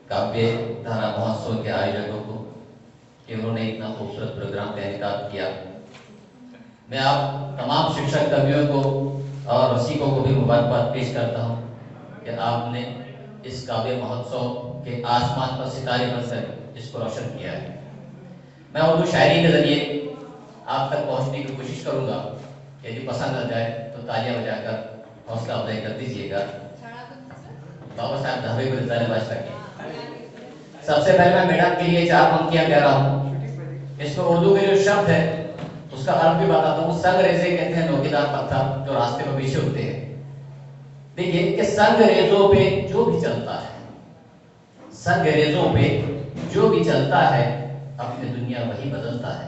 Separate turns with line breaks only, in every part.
काव्य धारा महोत्सव के आयोजकों को कि उन्होंने इतना खूबसूरत प्रोग्राम का इनेकाद किया। मैं आप तमाम शिक्षक कर्मियों को और रसिकों को भी मुबारकबाद पेश करता हूँ कि आपने इस काव्य महोत्सव के आसमान पर सितारे बनकर इसको रोशन किया है। मैं उर्दू शायरी के जरिए आप तक पहुंचने की कोशिश करूंगा। यदि पसंद आ जाए तो तालियां बजाकर हौसला अफजाई कर दीजिएगा। बाबा साहब धाबे को रिसाले बादशाह की। सबसे पहले मैं मैडम के लिए 4 पंक्तियां कह रहा हूँ। इसमें उर्दू के जो शब्द है उसका अर्थ भी बताता हूँ। संग रेजे कहते हैं नोकीदार पत्थर जो रास्ते में पीछे होते हैं। देखिए कि संग रेजों पे जो भी चलता है, संग रेजों पे जो भी चलता है अपनी दुनिया वही बदलता है।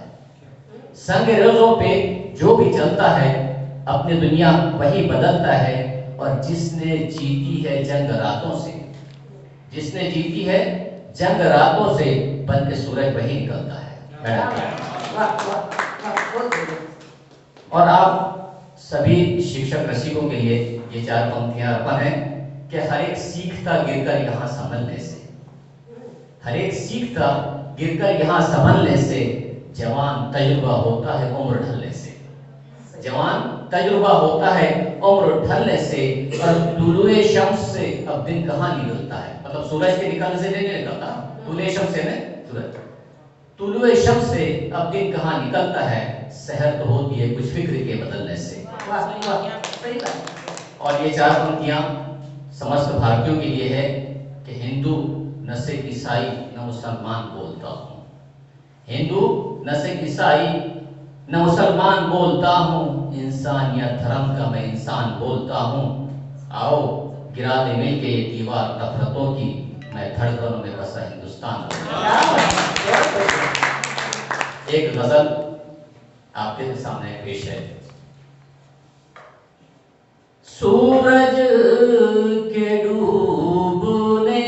संग रेजों पे जो भी चलता है अपनी दुनिया वही बदलता है। और जिसने जीती है जंग रातों से, जिसने जीती है जंग रातों से बन के सूरज वही निकलता है। और आप सभी शिक्षक रसिकों के लिए ये 4 पंक्तियां अर्पण है कि हर एक सीखता गिरकर यहाँ संभलने से, हर एक सीखता गिरकर यहाँ संभलने से जवान तजुर्बा होता है उम्र ढलने से, जवान तजुर्बा होता है उम्र ढलने से। और तुलुए शम्स से अब दिन कहाँ निकलता है, मतलब सूरज के निकलने से दिन नहीं निकलता। तुलुए शम्स से में सूरज, तुलुए शम्स से अब दिन कहाँ निकलता है। सहर तो होती है कुछ फिक्र के बदलने से। और ये 4 पंक्तियां समस्त भारतीयों के लिए है कि हिंदू न सिर्फ ईसाई न मुसलमान बोलता हूँ, हिंदू न सिर्फ ईसाई न मुसलमान बोलता हूँ, इंसानियत धर्म का मैं इंसान बोलता हूँ। आओ गिरा दे मिल के ये दीवार नफरतों की, मैं धड़कनों में बसा हिंदुस्तान। एक गजल आपके सामने पेश है। सूरज के डूबने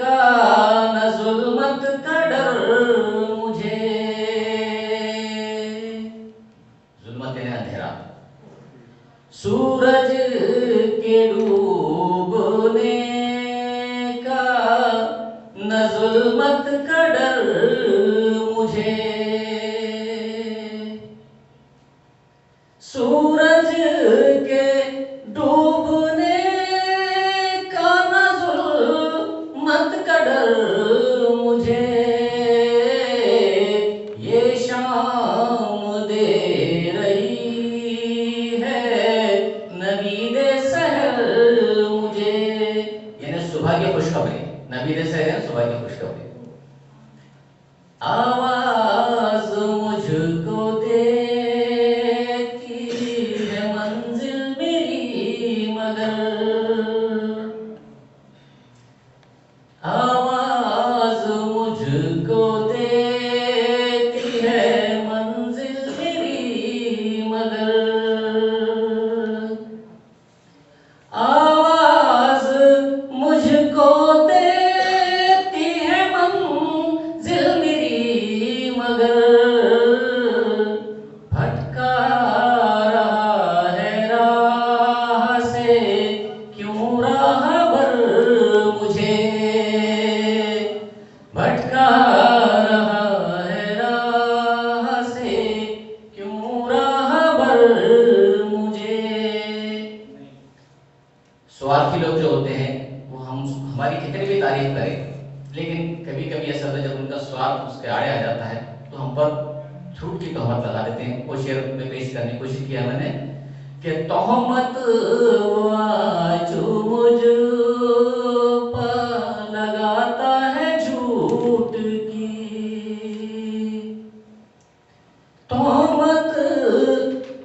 का न जुल्मत का डर मुझे, जुल्मत यानी अंधेरा, सूरज के डूबने का न जुल्मत का डर मुझे, सूरज के डूबने का न जुल्मत का डर मुझे, ये शाम दे रही है नवीद सहर मुझे। यानी सुबह की खुशखबरी, नवीद सहर है सुबह की खुशखबरी। आवाज मुझको देती है मंजिल मेरी मगर, आवाज मुझको देती है मंजिल मेरी मगर, आवाज मुझको देती है मंजिल मेरी मगर, भटका रहा है राह से क्यों राहबर मुझे, भटका रहा है राह से क्यों राहबर मुझे। स्वार्थी लोग जो होते हैं वो हमारी कितनी भी तारीफ करें, लेकिन कभी कभी ऐसा होता है जब उनका स्वार्थ उसके आड़े आ जाता है तो हम पर झूठ की तोहमत लगा देते हैं। वो शेर में पेश करने की कोशिश किया मैंने कि तोहमत जो मुझ पर लगाता है झूठ की, तोहमत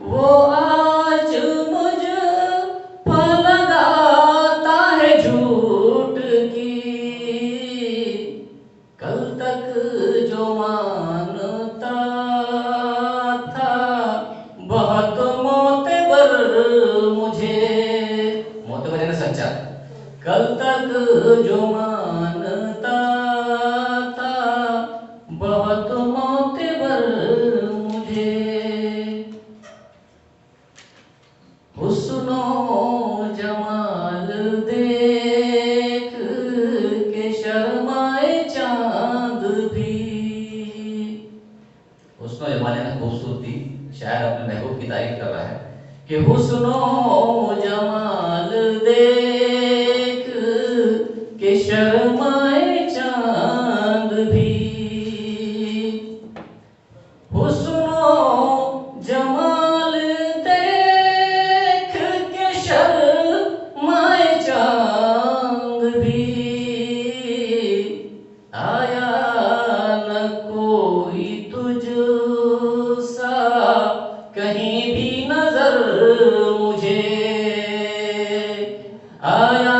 वो आज मुझ पर लगाता है झूठ की। कल तक जो मानता था बहुत मोतबर मुझे, मोतबर है ना सच्चा, कल तक जो मानता था बहुत मोतबर मुझे, हुस्नो जमाल देख आया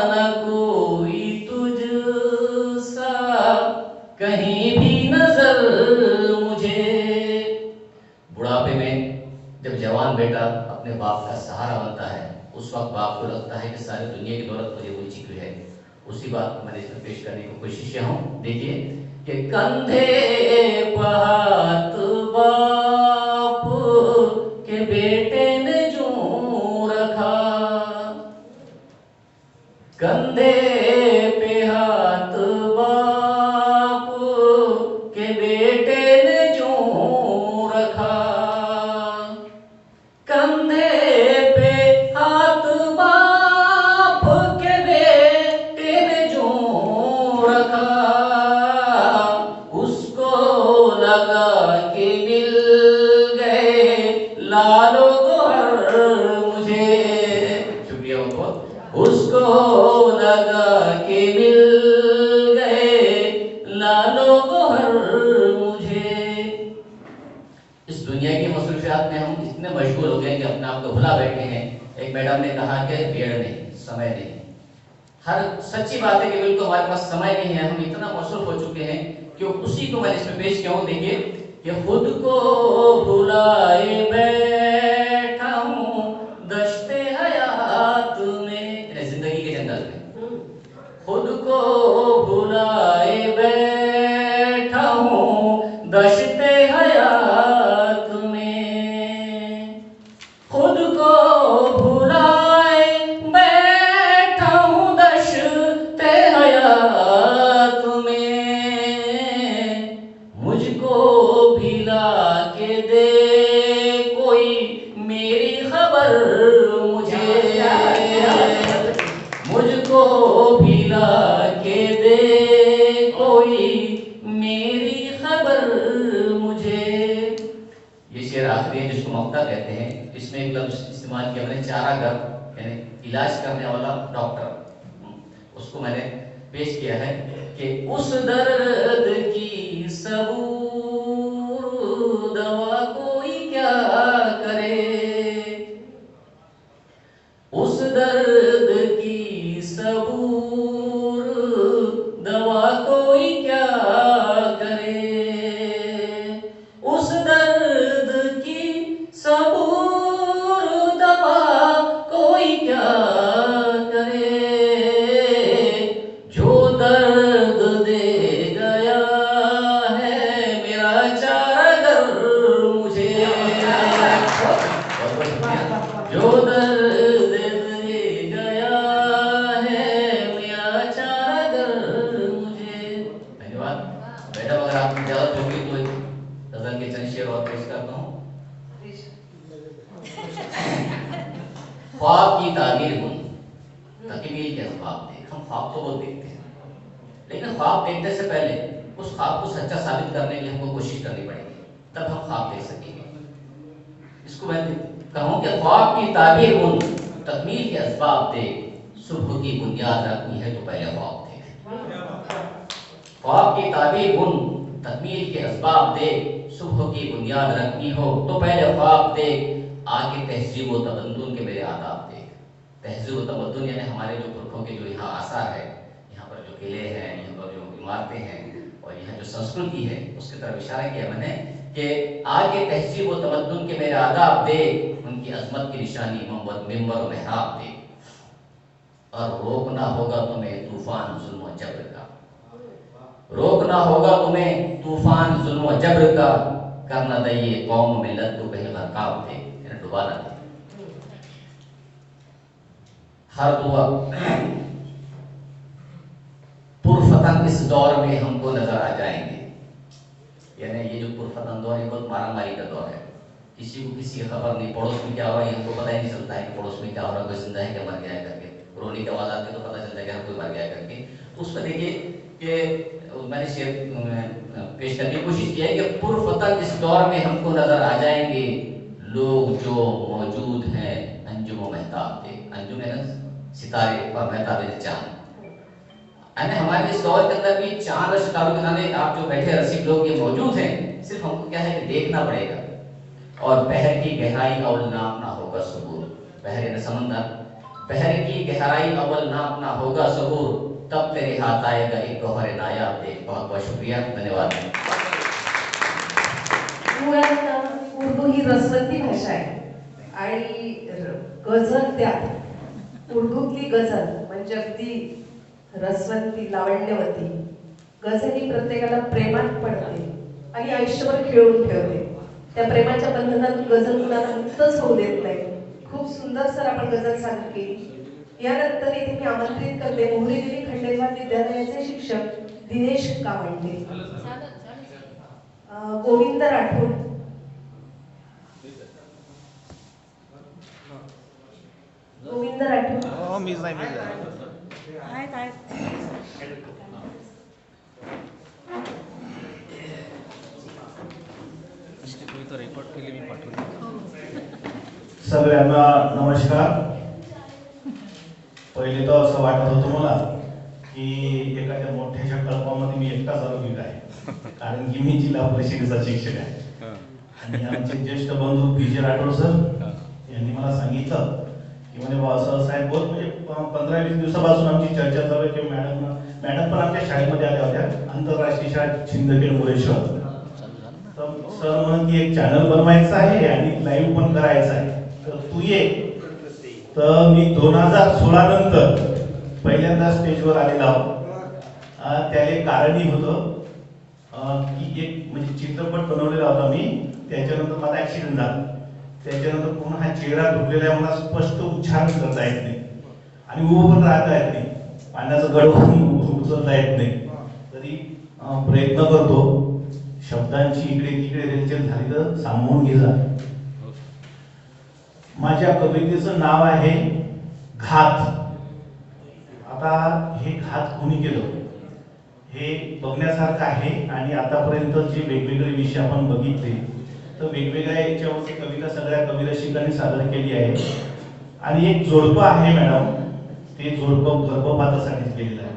न कोई तुझसा कहीं भी नजर मुझे। बुढ़ापे में जब जवान बेटा अपने बाप का सहारा बनता है, उस वक्त बाप को लगता है कि सारी दुनिया की दौलत मुझे मिल चुकी है। उसी बात को मैंने इसमें पेश करने की कोशिश किया हूँ। देखिए कि कंधे पर हाथ बाप के बेटे ने जो रखा, कंधे पे हाथ बाप के बेटे ने जो रखा, कंधे पे हाथ बाप के बेटे ने जो रखा, उसको लगा कि मिल गए लालो गोहर मुझे। शुक्रिया बहुत। उसको लगा कि मिल गए लालो गोहर मुझे। इस दुनिया की मसरूफियात में हम इतने मशगूल हो गए कि अपने आप को भुला बैठे हैं। एक मैडम ने कहा कि पेड़ नहीं, समय नहीं। हर सच्ची बात है कि बिल्कुल हमारे पास समय नहीं है। हम इतना मसरूफ हो चुके हैं कि उसी को मैंने इसमें पेश किया हूँ। देखिए कि खुद को भुलाए बैठा हूँ दश्ते हयात में, जिंदगी के जंगल में। खुद को भुलाए बैठा हूँ दश्ते हयात में, खुद को भुलाए बैठा हूँ दश्ते हयात में। मुझको भिला के दे कोई मेरी खबर मुझे, मुझको भिला के दे कोई मेरी खबर मुझे। ये शेर आखिरी है जिसको मक्ता कहते हैं। इसमें एक लफ्ज इस्तेमाल किया मैंने, चारागर, यानी इलाज करने वाला डॉक्टर। उसको मैंने पेश किया है कि उस दर्द की सबूर दवा कोई क्या करे, उस दर्द की सबूर दवा कोई क्या करे, उस दर्द की सबूर दवा कोई क्या करे, जो दर्द दे गया है मेरा चारागर मुझे। जो दर्द दे गया है मेरा चारागर मुझे। धन्यवाद मैडम। अगर आपकी इजाजत होगी तो गजल के चंद शेर और पेश करता हूँ। ख्वाब की ताबीर गुन तकमील के ख्वाब देख। हम ख्वाब तो बहुत देखते हैं, लेकिन ख्वाब देखने से पहले उस ख्वाब को सच्चा साबित करने की हमको कोशिश करनी पड़ेगी, तब हम ख्वाब देख सकेंगे। इसको मैं कहूँ कि ख्वाब की ताबीर गुन तकमील के असबाब देख, सुबह की बुनियाद रखनी है तो पहले ख्वाब देख। ख्वाब की ताबीर गुन तकमील के असबाब देख, सुबह की बुनियाद रखनी हो तो पहले ख्वाब देख, आगे तहजीब व तमद्दुन के मेरे आदाब देख। तहजीब व तमद्दुन यानी हमारे जो पुरखों के जो यहाँ आसार है, यहाँ पर जो किले हैं, यहाँ पर जो इमारतें हैं और यहाँ जो संस्कृति है, उसकी तरफ इशारा किया मैंने कि आगे तहजीब व तमद्दुन के मेरे आदाब देख, उनकी अजमत की निशानी मोहम्मद मिंबर व मेहराब देख। और रोकना होगा तुम्हें तूफान जुल्म व जब्र का, रोकना होगा तुम्हें तूफान जुल्म व जब्र का, करना दइए कौम मिल्लत को कहीं गरकाब दे, डुबाना दे। हर दुआ पुरफतन इस दौर में हमको नजर आ जाएंगे। यानी ये जो पुरफतन दौर है बहुत मारामारी का दौर है। किसी को किसी की खबर नहीं, पड़ोस में क्या हो रहा है हमको पता ही नहीं चलता है कि पड़ोस में क्या हो रहा है, कोई जिंदा है क्या मर गया है करके। रोने की आवाज आती है तो पता चलता है कि कोई मर गया करके। तो उसमें देखिए कि मैंने शेर पेश करने की कोशिश की है कि पुरफतन इस दौर में हमको नजर आ जाएंगे लोग जो मौजूद हैं अंजुम व महताब के। अंजुम है ना सितारे और महताब चांद। यानी हमारे इस दौर के अंदर भी चांद और सितारों के नामे आप जो बैठे रसिक लोग ये मौजूद हैं। सिर्फ हमको क्या है कि देखना पड़ेगा। और बहर की गहराई और नाम ना होगा सबूर। बहर यानी समंदर, बहर की गहराई अव्वल नापना होगा सबूर, तब तेरे हाथ आएगा एक गौहर नायाब दे। बहुत बहुत शुक्रिया, धन्यवाद।
मुळात उर्दू ही रसवंती भाषा आहे आणि गझल त्यात उर्दूतली गझल म्हणजे अगदी रसवंती लावण्यवती गझल ही प्रत्येकाला प्रेमात पडते आणि आयुष्यभर खेळून ठेवते. त्या प्रेमाच्या बंधनातून गझल मुलांना मुक्तच होऊ देत नाही. खूप सुंदर सर आपण गझल सादर केली. यानंतर इथे मी आमंत्रित करते मोहरीदेवी खंडेलवाल विद्यालयाचे शिक्षक दिनेश कावंडे, गोविंद राठोड, गोविंद राठोड आहेत
रेकॉर्ड केली मी पाठवली.
सगळ्यांना नमस्कार. पहिले तर असं वाटत होतं मला की एखाद्या मोठ्याशा कल्पामध्ये मी एकटाच आरोग्य आहे, कारण की मी जिल्हा परिषदेचा शिक्षक आहे. आणि आमचे ज्येष्ठ बंधू पी जे राठोड सर यांनी मला सांगितलं की म्हणे असं साहेब बोल, म्हणजे 15-20 दिवसापासून आमची चर्चा चालू आहे की मॅडम पण आमच्या शाळेमध्ये आल्या होत्या, आंतरराष्ट्रीय शाळा शिंदखेड मुरेश्वर. तर सर म्हणून की एक चॅनल बनवायचं आहे आणि लाईव्ह पण करायचं आहे, तर तू ये. तर मी 2016 नंतर पहिल्यांदा स्टेजवर आलेला आहोत. त्याला कारणही होतं की एक म्हणजे चित्रपट बनवलेला होता मी, त्याच्यानंतर माझा ऍक्सिडेंट झाला. त्याच्यानंतर पूर्ण हा चेहरा ढुकलेला आहे, मला स्पष्ट उच्चारण करता येत नाही आणि उभं पण राहता येत नाही, पाण्याचं गड उचलता येत नाही. तरी प्रयत्न करतो. शब्दांची इकडे तिकडे रेलचेल झाली तर सामावून घे जा. माझ्या कवितेचं नाव आहे घात. आता हे घात कोणी केलं हे बघण्यासारखं आहे. आणि आतापर्यंत जे वेगवेगळे विषय आपण बघितले तर वेगवेगळ्या याच्यावरची कविता सगळ्या कविरसिकांनी सादर केली आहे. आणि एक जोडपं आहे मॅडम, ते जोडपं गर्भपातासाठीच केलेलं आहे.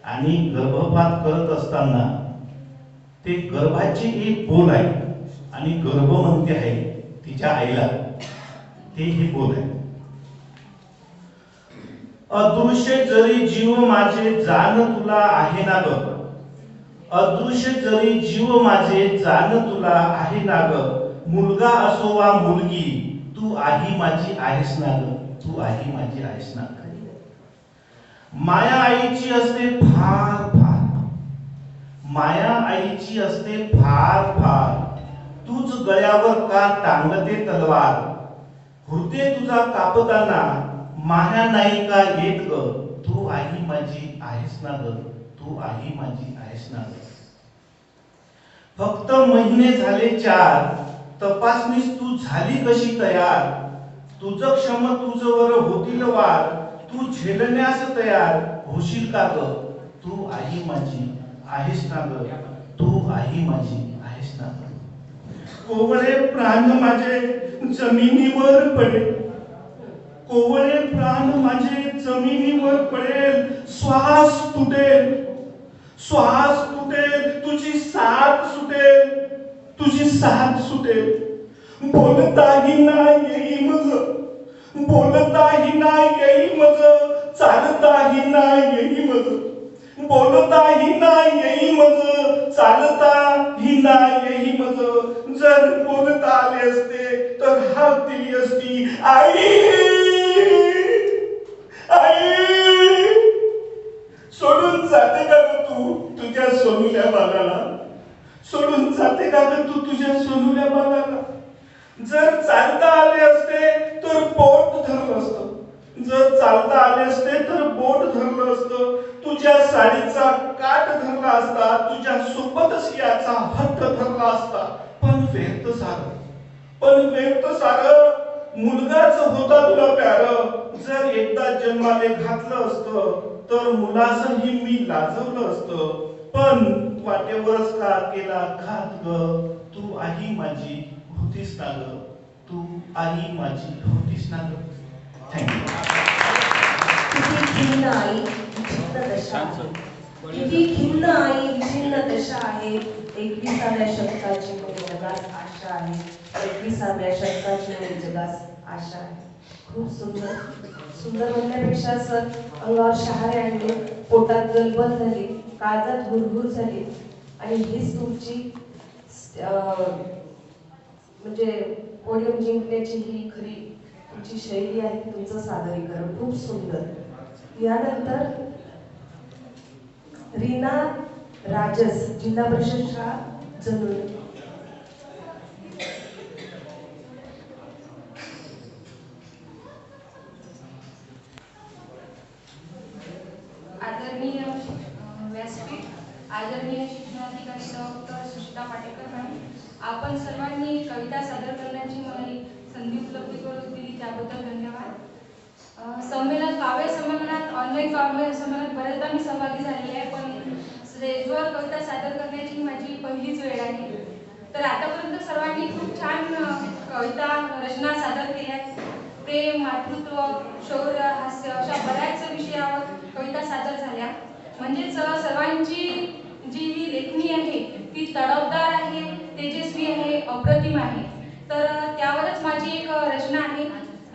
आणि गर्भपात करत असताना ते गर्भाची एक बोल आहे आणि गर्भ म्हणते आहे तिच्या आईला, ते हे बोल आहे. अदृश्य जरी जीव माझे जाण तुला आहे ना ग, अदृश्य जरी जीव माझे जाण तुला आहे ना ग, मुलगा असो वा मुलगी तू आई माझी आहेस ना ग, तू आई माझी आहेस ना ग. माया आईची असते फार फार, माया आईची असते फार फार, तूच गळ्यावर का टांगते तलवार, हृदय तुझा कापताना माया नाही का येत ग, तू आई माझी आहेस ना ग, तू आई माझी आहेस ना ग. फक्त महिने झाले 4, तपासणीस तू झाली कशी तयार, तुझं क्षम तुझवर होतील वार, तू झेलण्यास तयार होशील का ग, तू आई माझी आहेस ना ग, तू आई माझी आहेस ना ग. कोवळे प्राण माझे जमिनीवर पडेल, कोवळे प्राण माझे जमिनीवर पडेल, श्वास तुटेल, श्वास तुटेल, तुझी साथ सुटेल, तुझी साथ सुटेल. बोलताही नाही येई मज, बोलताही नाही येई मज, चालताही नाही येई मज, बोलताही नाही येई मज, चालताही नाही येई मज. जर बोलता आले असते तर हाक दिली असती आई आई. सोडून जाते का ग तू तुझ्या सोनुल्या बाळाला, सोडून जाते का ग तू तुझ्या सोनुल्या बाळाला. जर चालता आले असते तर बोट धरलं असतं, जर चालता आले असते तर बोट धरलं असतं, तुझ्या साडीचा काट धरला असता, तुझ्या सोबतच याचा हट्ट धरला असता. पण व्यर्थ सारं, पण व्यर्थ सारं, मुलगाच होता तुला प्यार. जर एकदा जन्माले घातलं असतं तर मुलासही मी लाजवलं असतं, पण वाटेवरच का केला घात ग, तू आई माझी होतीस ना ग, तू आई माझी होतीस ना ग. थँक्यू.
किती खिन्न आई विचित्र दशा आहे, किती खिन्न आई विचिन्न दशा आहे. 21व्या शतकाची मुळे जगास आशा आहे, 21व्या शतकाची मुळे जगास आशा आहे. खूप सुंदर. सुंदर म्हणण्यापेक्षा सर अंगावर शहारे आणले, पोटात गलबल झाली, काळजात हुरहुर झाली आणि हीच तुमची म्हणजे पोडियम जिंकण्याची ही खरी तुमची शैली आहे, तुमचं सादरीकरण खूप सुंदर. यानंतर रीना राजस, जिल्हा परिषद शाळा जनुर.
आदरणीय व्यासपीठ, आदरणीय शिक्षणाधिकारी डॉक्टर सुशिता पाटेकर मॅडम, आपण सर्वांनी कविता सादर करण्याची मला एक संधी उपलब्ध करून दिली त्याबद्दल धन्यवाद. संमेलन काव्य संमेलनात ऑनलाईन काव्य संमेलनात बरेचदा मी सहभागी झालेली आहे, पण स्टेजवर कविता सादर करण्याची माझी पहिलीच वेळ आहे. तर आतापर्यंत सर्वांनी खूप छान कविता रचना सादर केल्या आहेत. प्रेम, मातृत्व, शौर्य, हास्य अशा बऱ्याच विषयावर कविता सादर झाल्या. म्हणजेच सर्वांची जी ही लेखणी आहे ती तडफदार आहे, तेजस्वी आहे, अप्रतिम आहे. तर त्यावरच माझी एक रचना आहे,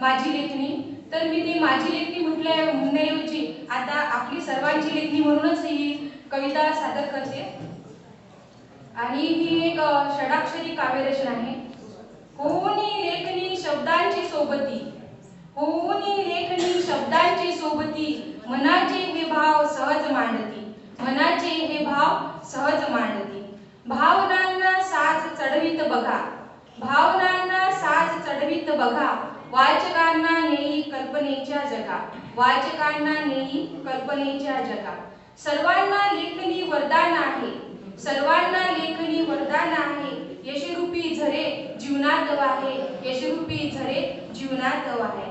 माझी लेखणी. तर मी ती माझी लेखणी म्हणण्याऐवजी आता आपली सर्वांची लेखणी म्हणूनच ही कविता सादर करते. आणि ही एक षडाक्षरी काव्यरचना आहे. होनी लेखनी शब्दांची सोबती, होनी लेखनी शब्दांची सोबती, मनाचे हे भाव सहज मांडती, मनाचे हे भाव सहज मांडती. भावनांना साज चढवीत बघा, भावनांना साज चढवीत बघा, वाचकांना नेई कल्पनेच्या जगा, वाचकांना नेई कल्पनेच्या जगा. सर्वांना लेखनी वरदान आहे, सर्वांना लेखनी वरदान आहे, यशरूपी झरे जीवनात वाहे, यशरूपी झरे जीवनात वाहे.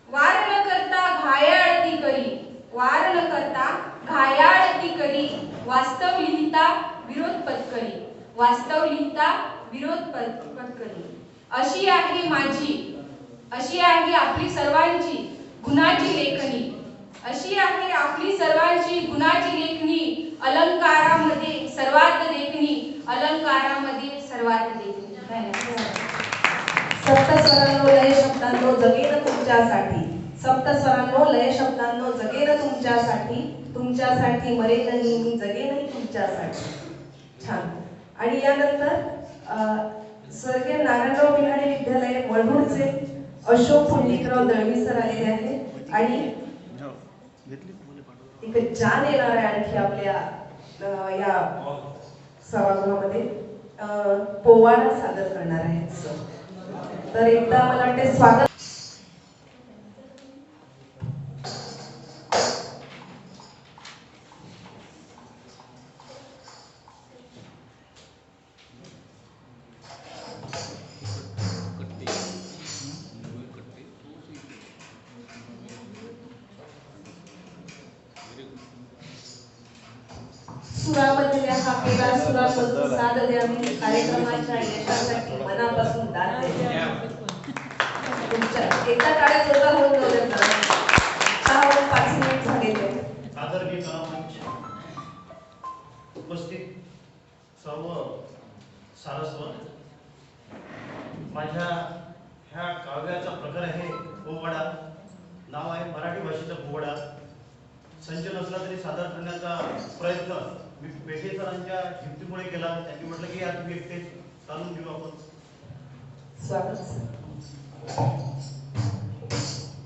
वार न करता घायाळ ती करी, वार न करता घायाळ ती करी, वास्तव लिहिता विरोध पत्करी, वास्तव लिहिता विरोध पत्करी. अशी आहे माझी, अशी आहे आपली सर्वांची गुणाची लेखनी, अशी आहे आपली सर्वांची गुणाची लेखनी. अलंकारामध्ये सर्वात लेखनी, अलंकारामध्ये सर्वात लेखनी.
सप्तस्वरांनो लय शब्दांनो जगेन तुमच्यासाठी, सप्तस्वरांनो लय शब्दांनो जगेन तुमच्यासाठी, तुमच्यासाठी मरेनही मी जगेनही तुमच्यासाठी. छान. आणि यानंतर स्वर्गीय नारायणराव बिहाडे विद्यालय वळूरचे अशोक पुंडलिकराव दळवी सर आलेले आहेत आणि एक जान येणार आहे आणखी आपल्या या सभागृहामध्ये. पोवाडा सादर करणार आहेत सर. तर एकदा मला वाटते स्वागत. सुरामधल्या हा पेरा सुरामधून साथ द्यावी, कार्यक्रमाच्या यशासाठी मनापासून दाद द्यावी. तुमच्या एकदा टाळ्या जोरदार होऊन जाऊ देत ना. 5 मिनिट झालेले.
आदरणीय कलामंच, उपस्थित सर्व सारस्वत, माझ्या ह्या काव्याचा प्रकार आहे पोवाडा. नाव आहे मराठी भाषेचा पोवाडा. संच नसला तरी सादर करण्याचा प्रयत्न मी पेशे सरांच्या युक्तीमुळे केला. त्यांनी म्हटलं की या तुम्ही एकटे चालून घेऊ आपण.
स्वागत.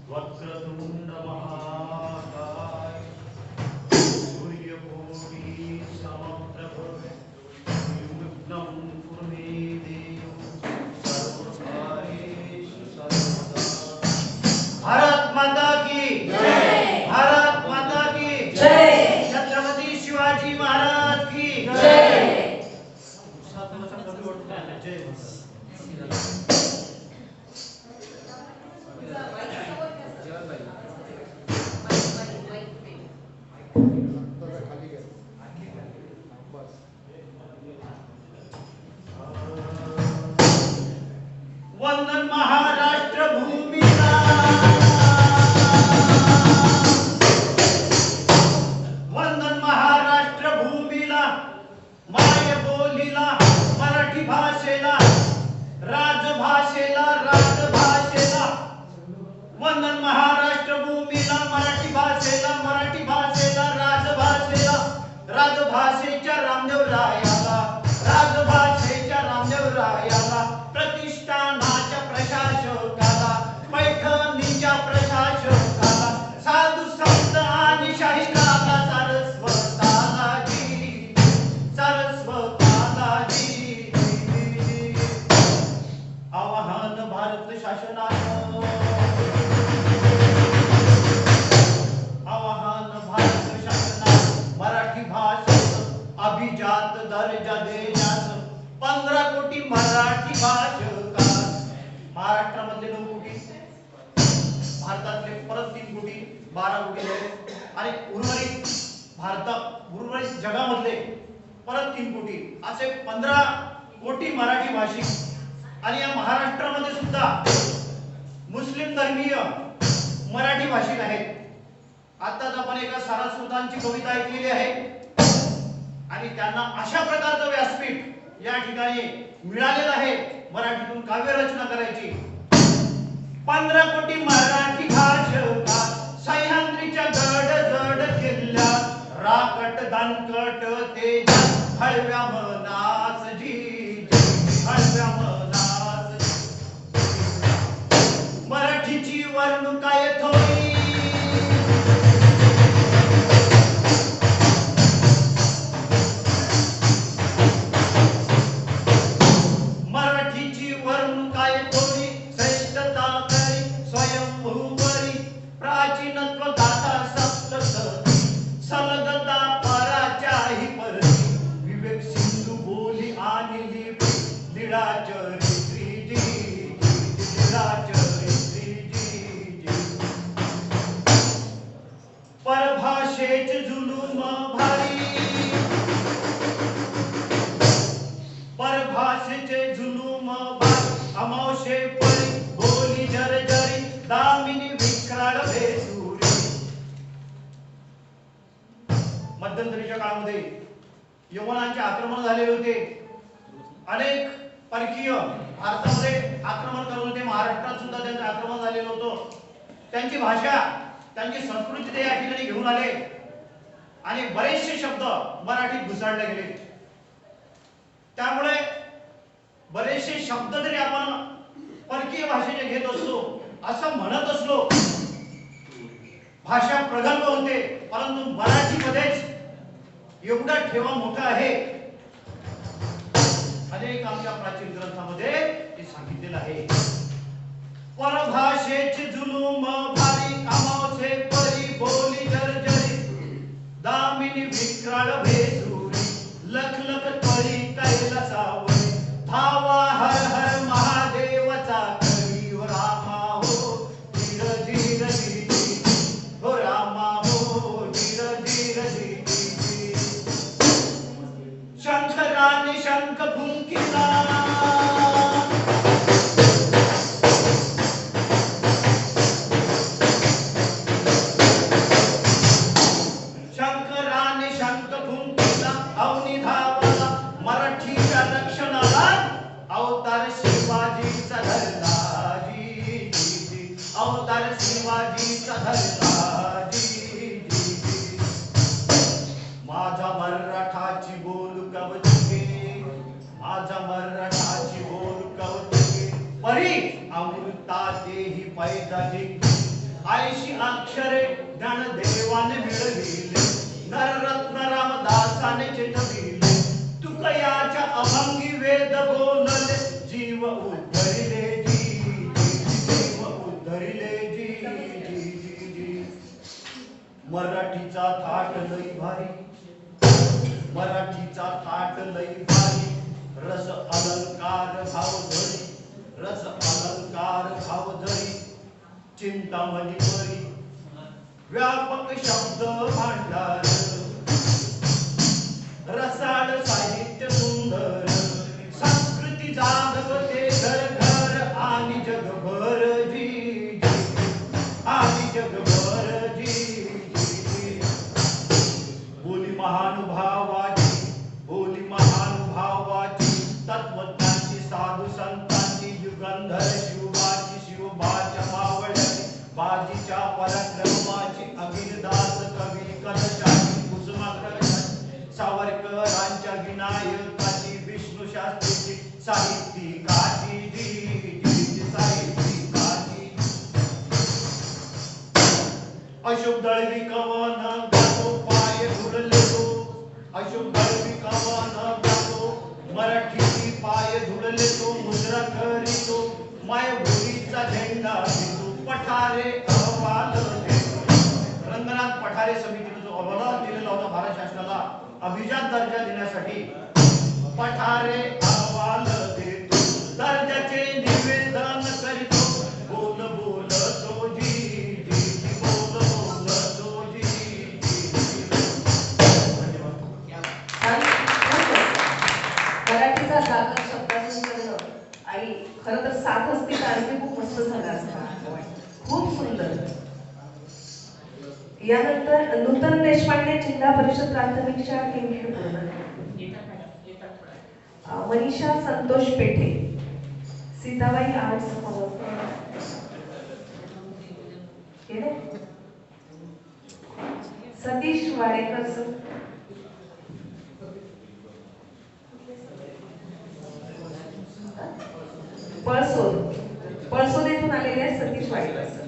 वक्रतुंड महाकाय सूर्यकोटि समप्रभ निर्विघ्नं कुरु मे देव सर्वकार्येषु सर्वदा. भारत माता की जय, भारत माता की जय, छत्रपती शिवाजी महाराज की जय. सातवाचा कवी वाटतो जय माता.
Bye.
रामदेव रायाला, राजभाषेच्या रामदेव रायाला, प्रतिष्ठानाच्या प्रशासकाला, पैठणीच्या प्रशासकाला, साधू संत आणि शाहीराला, सारस्वताला जी, सारस्वताला जी. आवाहन भारत शासनाचं, आवाहन भारत शासनाचं, मराठी भाषेचं अभिजात दर्जा देण्यास 15 कोटी मराठी भाषकांना. महाराष्ट्रामधले 9 कोटी, भारतातले परत 3 कोटी, 12 कोटी लोक आणि उर्वरित जगामधले परत 3 कोटी, असे 15 कोटी मराठी भाषिक. आणि या महाराष्ट्रामध्ये सुद्धा मुस्लिम धर्मीय मराठी भाषिक आहेत. आताच आपण एका सारस्वतांची कविता ऐकलेली आहे आणि त्यांना अशा प्रकारचं व्यासपीठ या ठिकाणी मिळालेलं आहे मराठीतून काव्य रचना करायची. 15 कोटी मराठी भाषका सह्याद्रीच्या गड किल्ल्यात राकट दानकट तेजात हळव्या मनास जी, हळव्या मनास. मराठीची वर्णुकाय थोडी, मराठीची वर्णुकाय थोडी, श्रेष्ठता करी स्वयंभूवरी, प्राचीनत्व गाथा सप्तसती, सलगता पराच्याही परती, विवेक सिंधू बोली आणि लिपी, लीळाचरित्री जी, लीळाचरित्री जी. परभाषेचे जुलूम भारी, परभाषेचे जुलूम भारी, अमावशे परी बोली जरजरी, दामिनी विक्राळ भेसुरी. मध्यंतरीच्या काळामध्ये यवनांचे आक्रमण झालेले होते. अनेक परकीय भारतामध्ये आक्रमण करत होते. महाराष्ट्रात सुद्धा त्यांचं आक्रमण झालेलं होतं. त्यांची भाषा, त्यांची संस्कृती ते या ठिकाणी घेऊन आले आणि बरेचसे शब्द मराठीत घुसाडले गेले. त्यामुळे बरेचसे शब्द जरी आपण परकीय भाषेचे घेत असतो, असं म्हणत असलो, भाषा प्रगल्भ होते, परंतु मराठीमध्येच एवढा ठेवा मोठा आहे. अनेक आमच्या प्राचीन ग्रंथामध्ये ते सांगितलेलं आहे. परभाषेचे जुलूम भारी, अमावसे परी बोली जरजरी, दामिनी विक्राळ भेसुरी, लख लख परी कैलासावरी, धावा हर हर महादेवचा करी, हो रामा हो धीर धीर धीर, हो रामा हो धीर धीर धीर. शंकराने शंख फुंकिला, शंकराने शंख फुंकिला, अवनी धावला मराठीच्या रक्षणाला, अवतार शिवाजीचा धरला जी, अवतार शिवाजीचा धरला जी. माझा मराठाची बोल कवचिके, माझा मराठाची बोल कवचिके, परी अमृता देही पैदाली, 80 अक्षरे ज्ञानदेवाने मिळविले, नररत्न रामदासाने चितविले, तुकयाच्या अभंगी वेद बोलले, जीव उद्धरिले जी, जीव उद्धरिले जी. मराठीचा थाट लई भारी, मराठीचा थाट लई भारी, रस अलंकार भाव धरी, रस अलंकार भाव धरी, चिंतामणी परी व्यापक शब्द भांडार, रसाळ साहित्य सुंदर, संस्कृती जागवते घर घर आणि जगभर जी, आणि जगभर जी. बोली महानुभावाची, बोली महानुभावाची, तत्वज्ञांची साधू संतांची, युगंधर शिवबाची, शिवबाच्या मावळ्याची, बाजीच्या पराक्रमाची, अभिनदास कवी कलशाची, कुसुमाग्रजाची, सावरकरांच्या विनायकाची विष्णू शास्त्रीची साहित्यिकाची जी साहित्यिकाची अशुभ दळवी कवन गातो पाय धुडले तो अशुभ दळवी कवन गातो मराठीची पाय धुडले तो मुद्रा करीतो मायभूमीचा झेंडा घेतो पठारे अहवाल देतो. रंगनाथ पठारे समितीने जो अहवाल दिलेला होता भारत शासनाला अभिजात दर्जा देण्यासाठी पठारे अहवाल देतो दर्जाचे निवेदन करीतो बोल बोल तो जी जी बोल बोल तो जी
मराठीचा जागर शब्दांनी करणं आणि खरं तर साथ असती तर आणखी खूप मस्त झालं असतं. खूप सुंदर. यानंतर नूतन देशपांडे जिल्हा परिषद प्राथमिक शाळा किंखेड पूर्ण. मनीषा संतोष पेठे सीताबाई आर्ट्स केले. सतीश वाडेकर पळसोद येथून आलेले आहेत सतीश वाडेकर.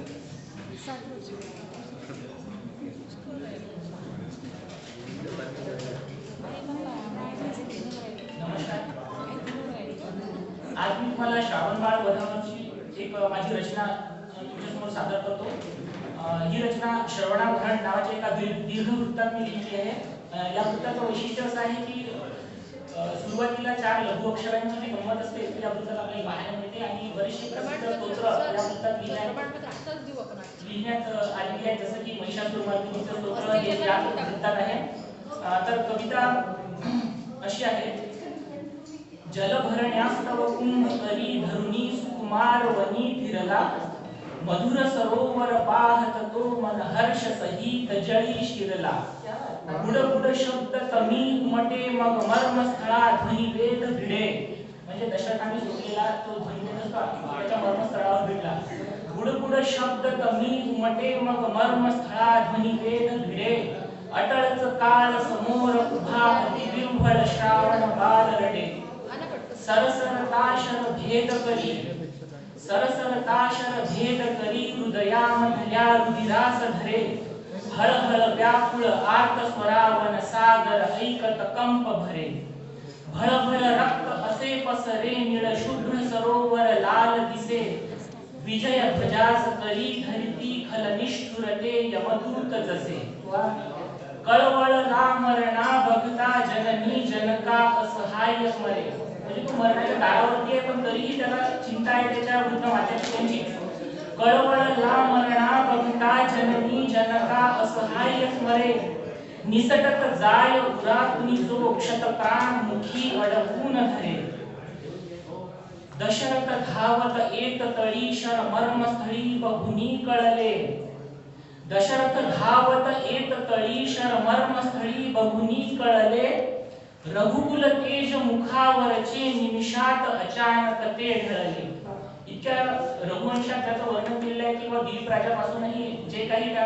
आज मी तुम्हाला श्रावणबाळ वधाची एक माझी रचना तुमच्यासमोर सादर करतो. ही रचना श्रवणावधान नावाच्या एका दीर्घ वृत्तात मी लिहिली आहे. या वृत्ताचं वैशिष्ट्य असं आहे की सुरुवातीला 4 लघु अक्षरांची जी गंमत असते ती या वृत्तात आपल्याला पाहायला मिळते आणि बरेचसे प्रसिद्ध स्तोत्र या वृत्तात लिहिण्यात आलेली आहे. जसं की महिषासुरमर्दिनीचं स्तोत्र हे या वृत्तात आहे. तर कविता अशी आहे. जलभरण्यास्तव कुंभकरी धरुणी सुकुमार वनी फिरला मधुर सरोवर पाहत तो मन हर्ष सहित जळी शिरला. गुड गुड शब्द कमी उमटे मग मर्म स्थळा ध्वनी वेद भिडे. म्हणजे दशरथाने सोडलेला तो ध्वनी वेद त्याच्या मर्मस्थळावर भिडला. गुड गुड शब्द कमी उमटे मग मर्म स्थळा ध्वनी वेद भिडे. अटळच काळ समोर उभा अतिविंभळ श्रावण बाल रडे. सरसरताशर भेद करी हृदयामधल्या रुधिरास धरे. हळहळ व्याकुळ आर्त स्वरावन सागर ऐकत कंप भरे. भळभळ रक्त असे पसरे निळ शुभ्र सरोवर लाल दिसे. विजय ध्वजास करी धरती खल निष्ठुरते यमदूत जसे. कळवळला मरणा बघता जननी जनका असहाय मरे. म्हणजे तो मरणाच्या दारावरती आहे पण तरीही त्याला चिंता आहे त्याच्या वृद्ध मातेची त्यांची. कळवळला मरणा बघता जननी जनका असहाय मरे. निसटत जाय उरातुनी जो क्षतप्राण मुखी अडकून धरे. दशरथ धावत येत तळी शर मर्मस्थळी बहुनी कळले. दशरथ धावत येत तळी शर मर्मस्थळी बहुनी कळले. रघुकुल तेज मुखावरचे निमिषात अचानक ते ढळले. इतक्या रघुवंशात त्याचं वर्णन केलेलं आहे किंवा दिलीप राजापासूनही जे काही त्या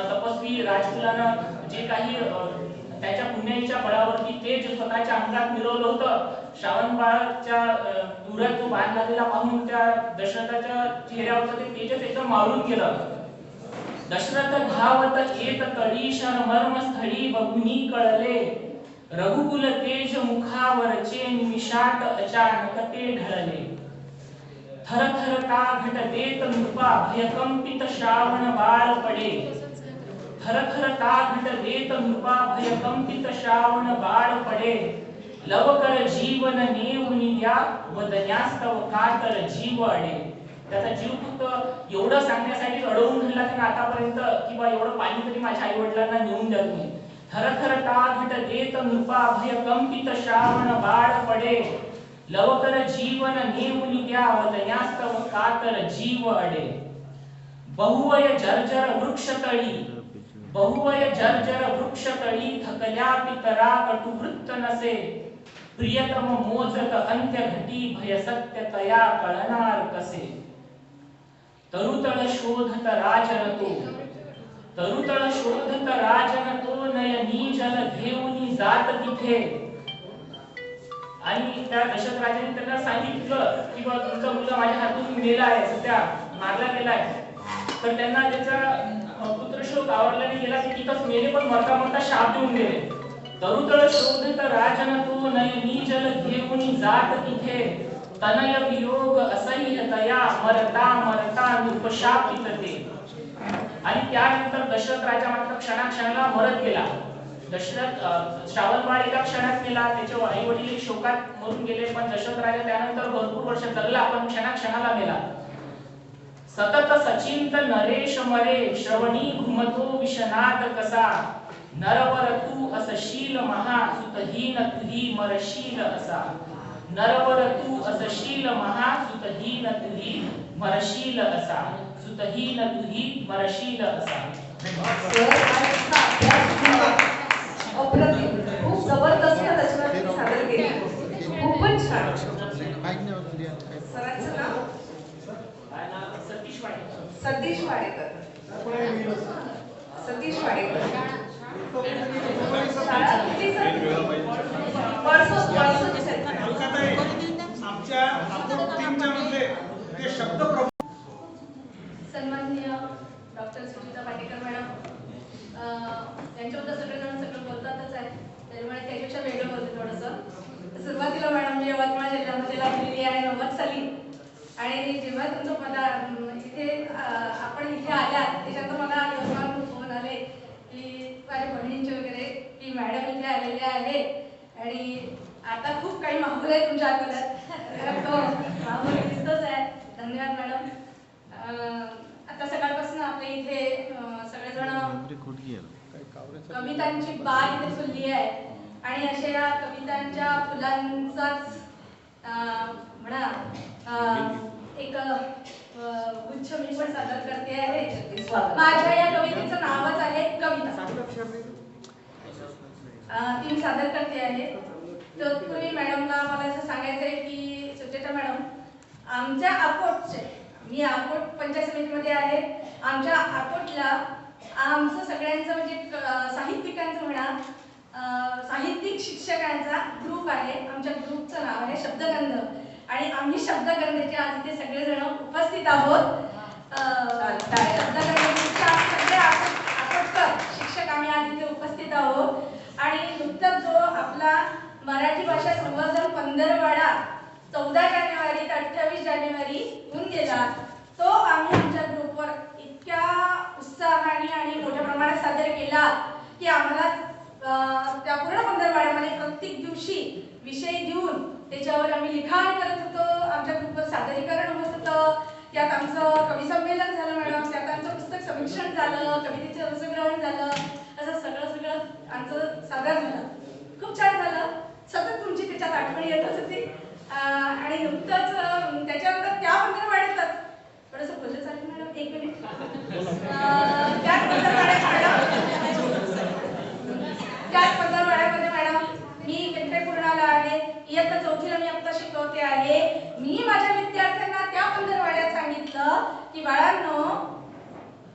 तपस्वी राजकुलानं जे काही त्याच्या पुण्याच्या बळावरती तेज स्वतःच्या अंगात मिरवलं होतं. श्रावणबाळाच्या दुरात जो बाण लागलेला पाहून त्या दशरथाच्या चेहऱ्यावरचं ते तेजच एकदम मारून गेलं. दशरथ धावत येत तळी शर मर्मस्थळी बहुनी कळले. रघुकुल तेज मुखावरचे निमिषात अचानक ते ढळले. थरथरता घटदेत नृपा भयकंपित श्रावण बाळ पडे. थरथरता घटदेत नृपा भयकंपित श्रावण बाळ पडे. लवकर जीवन नेऊनी द्या वदन्यास्तव कातर जीव अडे. त्याचा जीव फक्त एवढं सांगण्यासाठी अडवून धरला त्याने आतापर्यंत किंवा एवढं पाणी तरी माझ्या आई वडिलांना नेऊन द्या तुम्ही. थरथरता घटदेत नृपा भयकंपित श्रावण बाळ पडे. लवकर जीवन नेऊनी द्या वदन्यास्तव कातर जीव अडे. बहुवय जर्जर वृक्षतळी थकल्या पितरा कटुवृत्त नसे. प्रियतम मोजत अंत्य घटी भय सत्य तया कळणार कसे. तरुतळ शोधत राजन तो नयनी जल घेऊनी जात तिथे. आणि त्या दशरथ राजाने त्यांना सांगितलं की बा तुमचा मुलगा माझ्या हातून मेला आहे, सध्या मारला गेलाय. तर त्यांना त्याचा पुत्रशोक आवडला नाही गेला, ते तिथंच मेले, पण मरता मरता शाप देऊन गेले. तरुतळ शोधित राजन तो नयनी जल घेऊन जात तिथे, तनय वियोग असह्य दया मरता मरता नृपशापित ते. आणि त्यानंतर दशरथ राजा मात्र क्षणाक्षणाला मरत गेला. दशरथ श्रावणबाळ एका क्षणात गेला, त्याचे आई वडील शोकात मरून गेले, पण दशरथ राजा त्यानंतर भरपूर वर्ष जगला, पण क्षणाक्षणाला गेला. सतत सचिंत नरेश मरे श्रवणी घुमतो विषनाद कसा, नरवर तू असशील महा सुतहीन तुही मरशील असा. नरवर तू असशील महा सुतहीन तुही मरशील असा. सुतहीन तुही मरशील असा.
अप्रतिम, खूप जबरदस्त रचना तुम्ही सादर केली, खूपच छान. सरांचं नाव
सतीश वाडेकर.
सतीश वाडेकर. सतीश वाडेकर. शाळा किती
आमच्या टीमच्या मधले ते शब्द
सन्माननीय डॉक्टर सुचिता पाटेकर मॅडम, त्यांच्याबद्दल सगळं बोलतातच आहे, त्यामुळे त्याच्यापेक्षा वेगळं बोलते थोडंसं. सुरुवातीला मॅडम मी यवतमाळ जिल्ह्यामध्ये लागलेली आहे 90 साली, आणि जेव्हा तुमचं इथे आपण इथे आल्यात त्याच्यानंतर मला यवतमाळहून फोन आले की माझ्या बहिणींचे वगैरे की मॅडम इथे आलेले आहे, आणि आता खूप काही माहोल आहे तुमच्या अकोल्यात. तो माहोल दिसतोच आहे. धन्यवाद मॅडम. आता सकाळपासून आपल्या इथे सगळेजण कवितांची बाग इथे फुलली आहे, आणि अशा या कवितांच्या फुलांचाच म्हणा एक गुच्छ मी पण सादर करते आहे. माझ्या या कवितेचं नावच आहे कविता. ती मी सादर करते आहे. तत्पूर्वी मॅडमला मला असं सांगायचं आहे की सुचेता मॅडम, आमच्या अकोटचे, मी अकोट पंचायत समितीमध्ये आहे, आमच्या अकोटला आमचं सगळ्यांचं म्हणजे साहित्यिकांचं म्हणा साहित्यिक शिक्षकांचा ग्रुप आहे. आमच्या ग्रुपचं नाव आहे शब्दगंध, आणि आम्ही शब्दगंधेचे आज इथे सगळेजण उपस्थित आहोत. शब्दगंधेच्या सगळे अकोटकर शिक्षक आम्ही आज इथे उपस्थित आहोत. आणि नुकताच जो आपला मराठी भाषा संवर्धन पंधरवडा 14 जानेवारी ते 28 जानेवारी होऊन गेला, तो आम्ही आमच्या ग्रुपवर इतक्या उत्साहाने आणि मोठ्या प्रमाणात सादर केला की आम्हाला त्या पूर्ण पंधरवड्यामध्ये प्रत्येक दिवशी विषय देऊन त्याच्यावर आम्ही लिखाण करत होतो. आमच्या ग्रुपवर सादरीकरण होत होतं. त्यात आमचं कवी संमेलन झालं मॅडम, त्यात आमचं पुस्तक समीक्षण झालं, कवितेचं रसग्रहण झालं, असं सगळं आमचं सादर झालं. खूप छान झालं. सतत तुमची त्याच्यात आठवण येतच होती. आणि नुकतंच त्याच्यानंतर त्या पंधरवड्यातच थोडंसं बोललं चालेल मॅडम, एक मिनिट. त्याच पंधरवड्यामध्ये मॅडम मी व्यंकटपूर्णाला आहे, इयत्ता 4थीला मी आता शिकवते आहे. मी माझ्या विद्यार्थ्यांना त्या पंधरवड्यात सांगितलं की बाळांनो,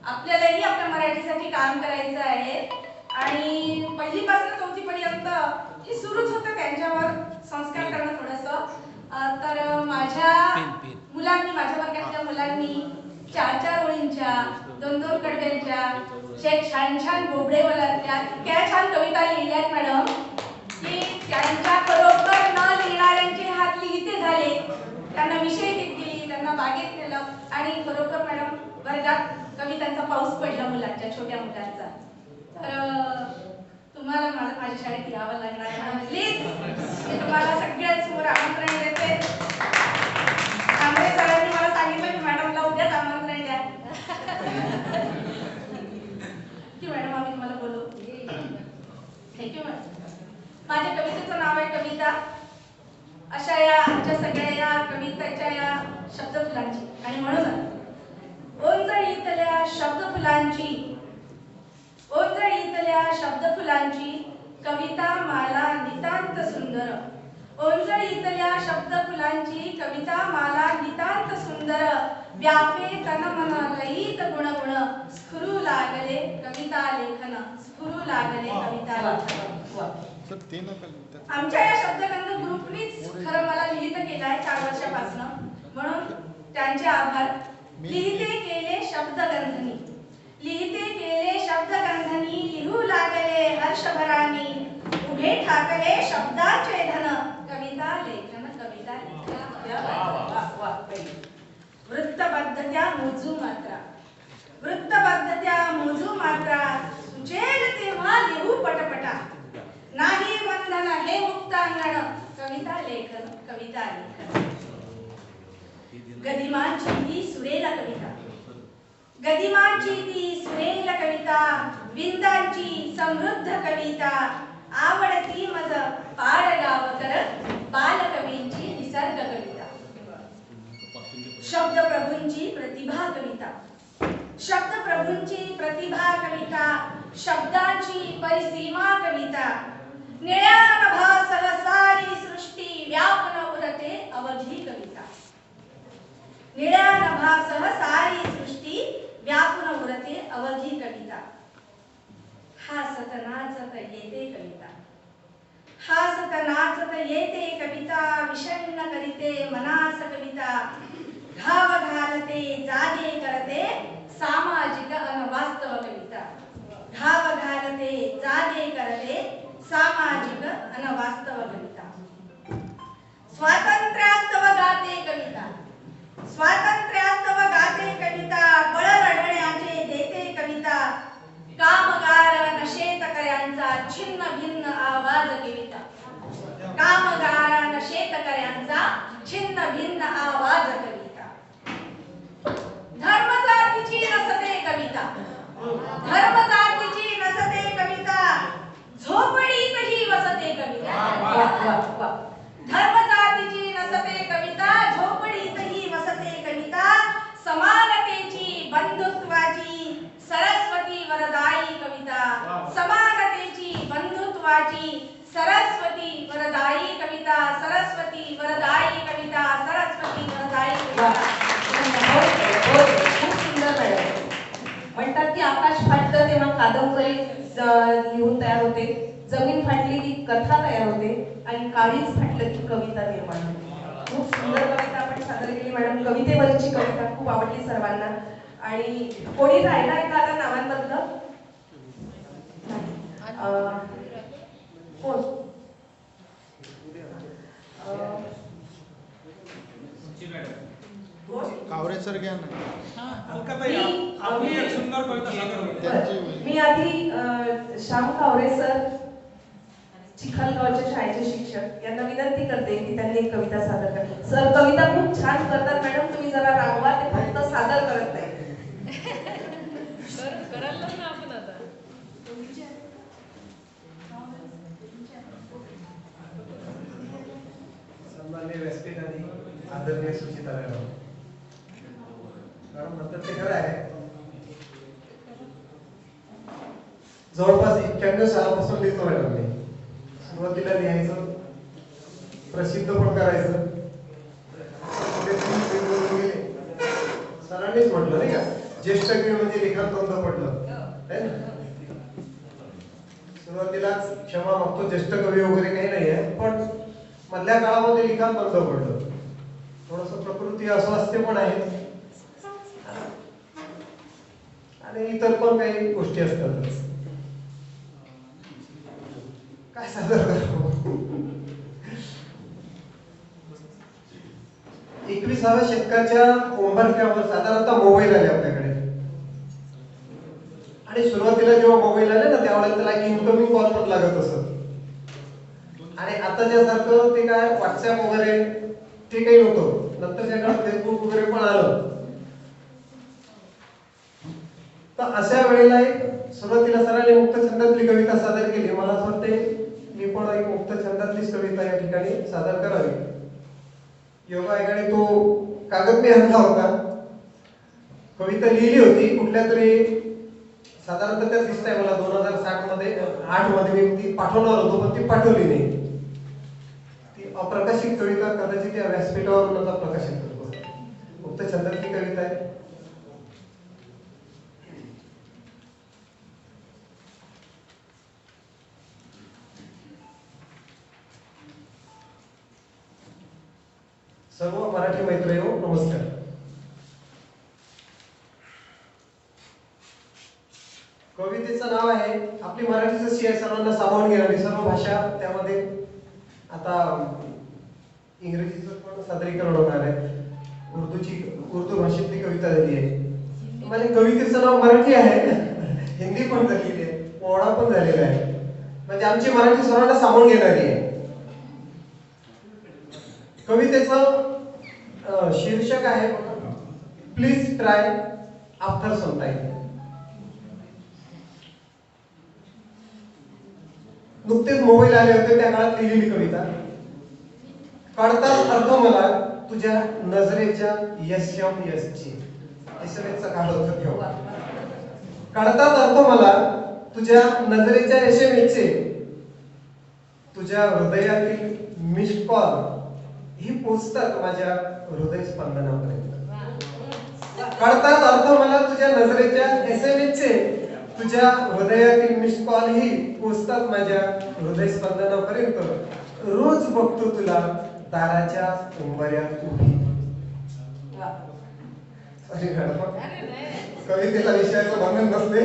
आपल्यालाही आपल्या मराठीसाठी काम करायचं आहे, आणि पहिलीपासून 4थी पर्यंत हे सुरूच होतं त्यांच्यावर संस्कार करणं थोडंसं. तर माझ्या मुलांनी, माझ्या वर्गातल्या मुलांनी 4-4 ओळींच्या, 2-2 कडव्यांच्या, छान छान बोबडेवाल्यातल्या इतक्या छान कविता लिहिल्यात मॅडम की त्यांच्या खरोखर न लिहिणाऱ्यांचे हात लिहिते झाले. त्यांना विषय दिली, त्यांना बागेत नेलं, आणि खरोखर मॅडम वर्गात कवितांचा पाऊस पडला मुलांच्या, छोट्या मुलांचा. तर तुम्हाला माझ्या शाळेत यावं लागणार मॅडम, प्लीज. मी तुम्हाला सगळ्यांसमोर आमंत्रण देते. कांबळे सरांनी मला सांगितलं की मॅडमला उद्याच आमंत्रण द्या की मॅडम आम्ही तुम्हाला बोलू. Thank you madam. माझ्या कवितेचं नाव आहे कविता. अशा या आमच्या सगळ्या या कवितेच्या या शब्दफुलांची, आणि म्हणून ओंजळीतल्या शब्दफुलांची, ओंजळीतल्या शब्दफुलांची कविता माला नितांत सुंदर. ओंजळीतल्या शब्दफुलांची कविता माला नितांत सुंदर. व्यापे तन मन लयीत गुणगुण, स्फुरू लागले कविता लेखन, स्फुरू लागले कविता लेखन. आमच्या या शब्दगंध ग्रुपनीच खरं मला लिहित केलाय 4 वर्षापासून, म्हणून त्यांचे आभार. लिहिते केले शब्दगंधनी, लिहिते केले शब्दगंधनी, लिहू लागले हर्षभरानी, उभे ठाकले शब्दाचे धन, कविता लेखन कविता लेखन. वृत्तबद्धत्या मोजू मात्रा, वृत्तबद्धत्या मोजू मात्रा, सुचेल तेव्हा लिहू पटपटा, नाही बंधन हे मुक्तांगण, कविता लेखन कविता लेखन. गदिमांची ती सुरेल कविता, गदिमांची ती सुरेल कविता, विंदांची समृद्ध कविता, आवडती मज पाड गावकर, बालकवींची निसर्ग कविता. शब्द प्रभूंची प्रतिभा कविता, शब्द प्रभूंची प्रतिभा कविता, शब्दांची परिसीमा कविता, निळ्या नभासह सारी सृष्टी व्यापून उरते अवघी कविता, निळ्या नभासह सारी सृष्टी व्यापून उरते अवघी कविता. हासत नाचत येते कविता, हासत नाचत येते कविता, विषण्ण करीते मनास कविता, घाव घालते जागे करते सामाजिक अनवास्तव कविता, घाव घालते जागे करते सामाजिक अनवास्तव कविता. स्वातंत्र्यास्तव गाते कविता, स्वातंत्र्यास्तव गाते कविता, बळ लढण्याचे देते कविता, कामगार शेतकऱ्यांचा छिन्न भिन्न आवाज कविता, कामगार शेतकऱ्यांचा छिन्न भिन्न आवाज कविता. धर्मजातीची नसते कविता, धर्मजातीची नसते कविता, झोपडीतही वसते कविता, धर्मजातीची नसते कविता, झोपडीतही वसते कविता, समानतेची बंधुत्वाची सरस्वती वरदायी कविता, समानतेची बंधुत्वाची सरस्वती वरदायी कविता, सरस्वती वरदायी कविता, सरस्वती वरदायी कविता.
खूप सुंदर मॅडम. म्हणतात की आकाश फाटलं तेव्हा कादंबरी लिहून तयार होते, जमीन फाटली की कथा तयार होते, आणि काळीच फाटलं की कविता निर्माण होते. खूप सुंदर कविता आपण सादर केली मॅडम. कवितेवरची कविता खूप आवडली सर्वांना. आणि कोणी राहिला आहे का आता नावांमधलं? कोण?
कावरे सर घ्या ना.
मी आधी श्याम कावरे सर, चिखलगावच्या शाळेचे शिक्षक, यांना विनंती करते की त्यांनी एक कविता सादर करा. सर कविता खूप छान करतात मॅडम, तुम्ही जरा रांगवा, ते फक्त सादर करत नाही.
करायला ना आपण आता.
सन्माननीय व्यासपीठ आणि आदरणीय सुचिता मॅडम, मॅडम म्हणतात ते खरं आहे. जवळपास 91 सालापासून लिहितो मॅडम मी. सुरुवातीला लिहायचं, प्रसिद्ध पण करायचं, सरांनीच म्हटलं नाही का, ज्येष्ठ कवी म्हणजे लिखाण बंद पडलं है ना. सुरुवातीलाच क्षमा मागतो, ज्येष्ठ कवी वगैरे काही नाही आहे, पण मधल्या काळामध्ये लिखाण बंद पडलं. थोडस प्रकृती अस्वास्थ्य पण आहे आणि इतर पण काही गोष्टी असतातच. काय सादर करू? 21व्या शतकाच्या उंबरठ्यावर साधारणतः मोबाईल आले आपल्याकडे, आणि सुरुवातीला जेव्हा मोबाईल आले ना त्यावेळेला त्याला इनकमिंग कॉल पण लागत असत, आणि आता ज्यासारखं ते काय व्हॉट्सअप वगैरे ते काही नव्हतं. नंतरच्या काळात फेसबुक वगैरे पण आलं. तर अशा वेळेला एक सुरुवातीला सरांनी मुक्त छंदातली कविता सादर केली. मला असं वाटते मी पण एक मुक्त छंदातलीच कविता या ठिकाणी सादर करावी. योगायोगाने तो कागद मी आणला होता, कविता लिहिली होती कुठल्या तरी, साधारणतः त्या दिसतंय मला 2007 मध्ये 8 मध्ये मी ती पाठवणार होतो, पण ती पाठवली नाही. ती अप्रकाशित कविता कदाचित या व्यासपीठावर आता प्रकाशित करतो. मुक्त छंदातली कविता आहे. सर्व मराठी मैत्रियो नमस्कार. कवितेचं नाव आहे आपली मराठी जशी आहे सर्वांना सामावून घेणारी, सर्व भाषा त्यामध्ये. आता इंग्रजीचं पण सादरीकरण होणार आहे. उर्दू भाषेतली कविता झाली आहे. म्हणजे कवितेचं नाव मराठी आहे, हिंदी पण झालेली आहे, पोवाडा पण झालेला आहे. म्हणजे आमची मराठी सर्वांना सामावून घेणारी आहे. कवितेचं शीर्षक आहे please try after some time. नुकतेच मोबाईल आले होते त्या काळात लिहिलेली कविता. कळतात अर्थ मला तुझ्या नजरेच्या यशची. एसएमएसचा काळ होता तेव्हा. कळतात अर्थ मला तुझ्या नजरेच्या एसएमएसचे, तुझ्या हृदयातील मिस्ड कॉल ही पोचतात माझ्या हृदय स्पंदनापर्यंत. कळतात अर्थ मला तुझ्या नजरेच्या एसएमएसचे, तुझ्या हृदयातील मिस्ड कॉल ही पोचतात माझ्या हृदय स्पंदनापर्यंत. रोज बघतो तुला दाराच्या उंबऱ्यात उभी. कवितेचा विषयाचं भांडण नसते.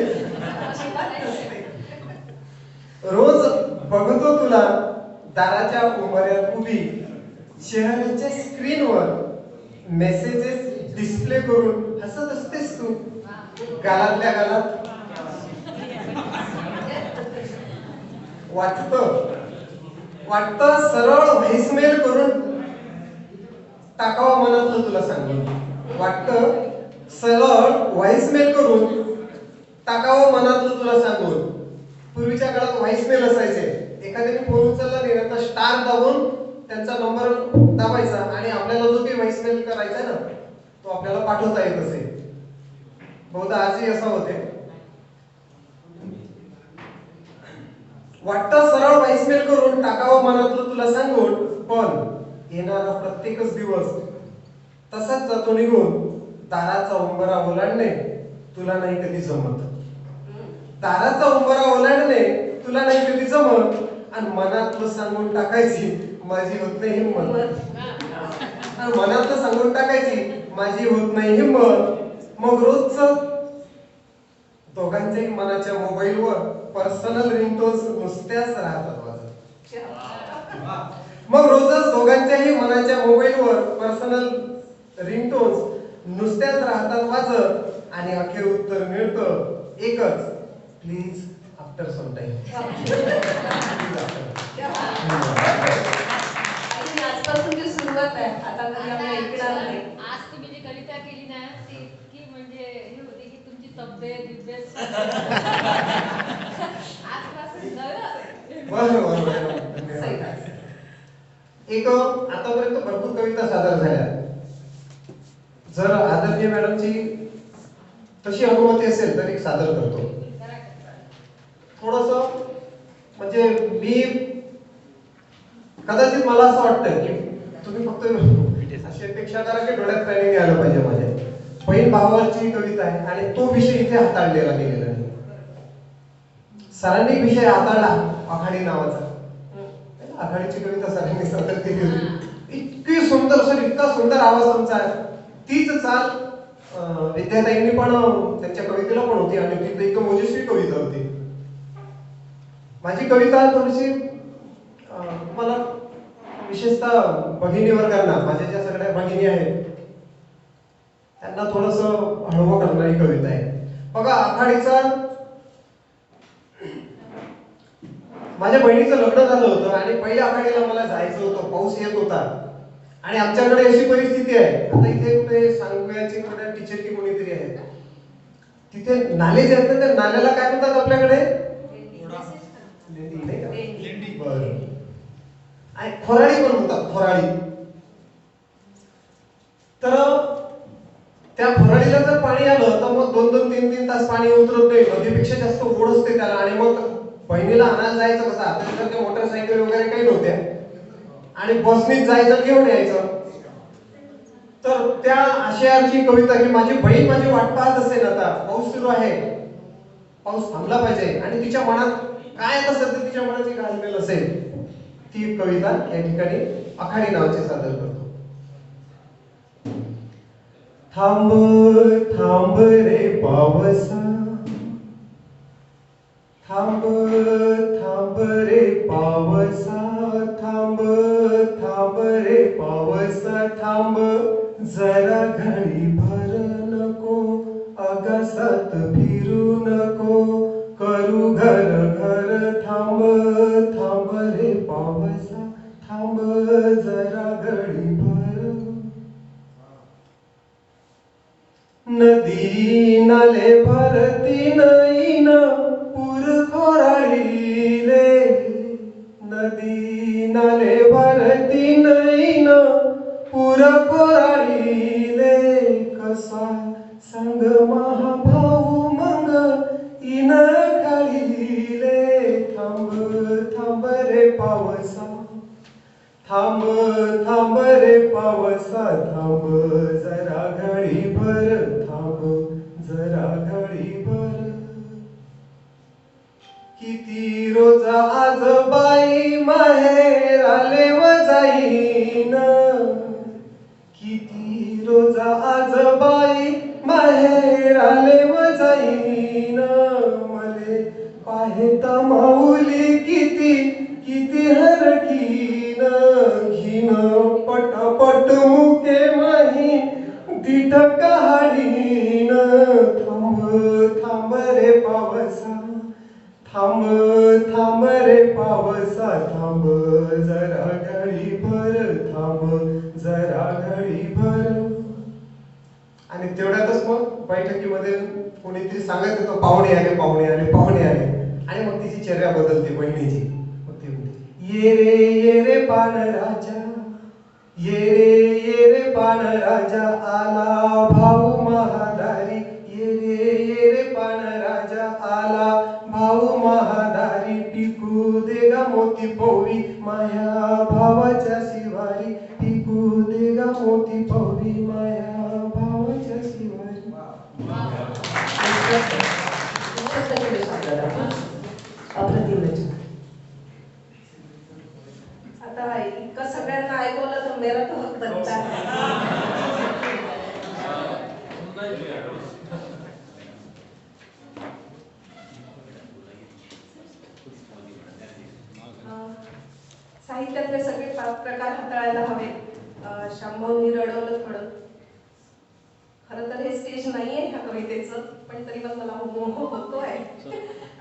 रोज बघतो तुला दाराच्या उंबऱ्यात उभी. चेहऱ्याच्या स्क्रीनवर मेसेजेस डिस्प्ले करून हसत असतेस तू गालातल्या गालात. वाटतं सरळ व्हॉइसमेल करून टाकावं मनातलं तुला सांगून. वाटतं सरळ व्हॉइसमेल करून टाकावं मनातलं तुला सांगून. पूर्वीच्या काळात व्हॉइसमेल असायचे. एखाद्याने फोन उचलला नाही तर स्टार दाबून त्यांचा नंबर दाबायचा आणि आपल्याला जो काही व्हॉइसमेल करायचा ना तो आपल्याला पाठवता येत असे. बहुधा आजही असं होते. वाटतं सरळ व्हॉइसमेल करून टाकावं मनातलं तुला सांगून, पण येणारा प्रत्येकच दिवस तसाच जातो निघून. दाराचा उंबरा ओलांडणे तुला नाही कधी जमत. दाराचा उंबरा ओलांडणे तुला नाही कधी जमत. आणि मनातलं सांगून टाकायची माझी होत नाही हिंमत. मनातलं सांगून टाकायची माझी होत नाही हिंमत. मग रोजच दोघांच्याही मनाच्या मोबाईलवर पर्सनल रिंगटोन्स नुसत्याच राहतात वाजत. मग रोजच दोघांच्याही मनाच्या मोबाईलवर पर्सनल रिंगटोन्स नुसत्याच राहतात वाजत. आणि अखेर उत्तर मिळतं एकच, प्लीज आफ्टर सम टाइम.
आजपासून सुरुवात आहे. आता कधी आम्ही ऐकणार नाही.
आज तुम्ही जी कविता केली ना ती इतकी म्हणजे हे होती की तुमची तब्येत बिब्येत आजपासून
एक आतापर्यंत भरपूर कविता सादर झाल्या. जर आदरणीय मॅडमची तशी अनुमती असेल तर एक सादर करतो. थोडस म्हणजे मी कदाचित मला असं वाटतं की तुम्ही फक्त अशी अपेक्षा करा की डोळ्यात पाणी आलं पाहिजे. माझ्या बहीण भावाची कविता आहे आणि तो विषय इथे हाताळलेला गेलेला नाही. सरांनी विषय हाताळला आखाडी नावाचा. आखाडीची कविता सरांनी सादर केली होती. इतकी सुंदर सर, इतका सुंदर आवाज तुमचा आहे. तीच चाल विद्याताईंनी पण त्यांच्या कवितेला पण होती आणि ती एकदम ओजस्वी कविता होती. माझी कविता थोडीशी मला विशेषतः भगिनी वर्गांना, माझ्या ज्या सगळ्या भगिनी आहेत त्यांना थोडस हळवं करणारी कविता आहे. बघा आखाडीचा माझ्या बहिणीचं लग्न झालं होतं आणि पहिल्या आखाडीला मला जायचं होतं. पाऊस येत होता आणि आमच्याकडे अशी परिस्थिती आहे. आता इथे कुठे सांगव्याची टीचर की कोणीतरी आहे तिथे नाले जे आहेत ना त्या नाल्याला काय म्हणतात आपल्याकडे? खोराडी पण म्हणतात. खोराडी. तर त्या खोराडीला जर पाणी आलं तर मग 2-2, 3-3 तास पाणी उतरत नाही. नदीपेक्षा जास्त ओढ असते त्याला. आणि मग बहिणीला आणायला जायचं कसं? आता मोटरसायकल वगैरे काही नव्हत्या आणि बसनीच जायचं घेऊन यायचं. तर त्या आशयाची कविता की माझी बहीण माझी वाट पाहत असेल. आता पाऊस सुरू आहे, पाऊस थांबला पाहिजे आणि तिच्या मनात काय आता सध्या तिच्या मनाची घालमेल असेल ती कविता या ठिकाणी आखाडी नावाची सादर करतो. थांब थांब रे पावसा, थांब थांब रे पावसा, थांब थांब रे पावसा, थांब जरा घडीभर नको, आकाशात फिरू नको, करू घर घर, थांब थांब रे पावसा, थांब जरा घडीभर. नदी नाले भरती नईन पूर खोराळीले, नदी नाले भरती नईन पूर खोराळीले, कसा संग महाभाऊ मग इन खाळीले, थांब थांब रे पावसा, थांब थांब रे पावसा, थांब जरा घडीभर, थांब जरा घडीभर. किती रोज आज बाई माहेर आले व जाईन, किती रोज आज बाई माहेर आले व जाईन, मले पाहता माऊली किती किती हरकीन, घिन पटापट मुके माही दीट काढीन, थांब थांब रे पावसा, थांब थांब रे पावसा, थांब जरा घडीभर, थांब जरा घडीभर. आणि तेवढ्यातच मग बैठकीमध्ये कोणीतरी सांगत होतं पाहुणे आले पाहुणे आले पाहुणे आले, आणि मग तिची चर्या बदलते बहिणीची. मग ती म्हणते ये रे पाण राजा, ये रे पाण राजा, आला भाऊ महादारी, ये रे पाण राजा, आला भाऊ महादारी, टिकू दे गा मोती पोवी माया भावाच्या शिवारी, टिकू दे गा मोती पोवी माया भावाच्या शिवारी.
अप्रतिम रचना. आता इतकं सगळ्यांना ऐकवलं तर मेरा तो हक बनता है. साहित्यातले सगळे प्रकार हाताळायला हवे. शांभाऊंनी रडवलं थोडं. खरं तर हे स्टेज नाहीये ह्या कवितेचं, पण तरी पण मला मोह होतोय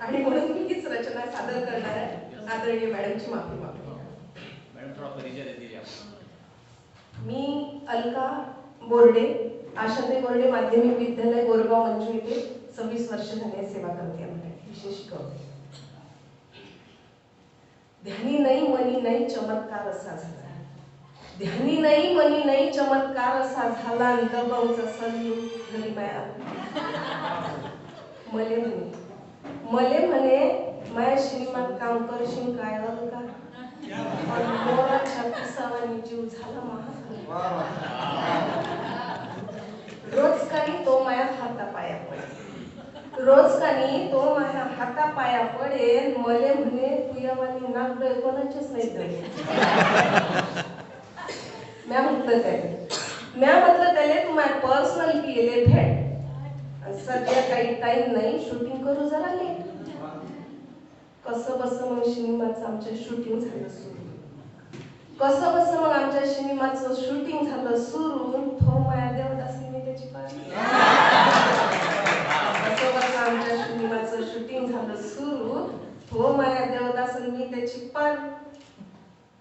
आणि म्हणून मी हीच रचना सादर करणार आहे. आदरणीय मॅडमची माफी मागतो. मी अलका बोर्डे, आशाताई बोर्डे माध्यमिक विद्यालय गोरगाव मंजू येथे 26 वर्ष झाले सेवा करते. विशेष शिकवते. ध्यानी नाही मनी नाही चमत्कार असा झाला, ध्यानी नाही मनी नाही चमत्कार असा झाला, दबावचा सल्लू घरी माया मले म्हणे माया सिनेमात काम करशील काय का, मोराच्या पिसावानी जीव झाला महा. रोज काही तो माया हाता पाया पडे, रोज काही तो माया हाता पाया पडेल, मले म्हणे तुयावानी नागडोळे कोणाचेच नाही तरी. म्या म्हटलं त्याले तू माझ्या पर्सनल केले भेट, सध्या काही टाइम नाही, शूटिंग करू जरा लेट. कसं बस मग सिनेमाचं आमच्या शूटिंग झालं सुरू, कसं बस मग आमच्या सिनेमाचं शूटिंग झालं सुरू, थो माया देवदासी मी त्याची पाहिजे. कसं बस आमच्या सिनेमाचं शूटिंग झालं सुरू, थो माया देवदास मी त्याची पार.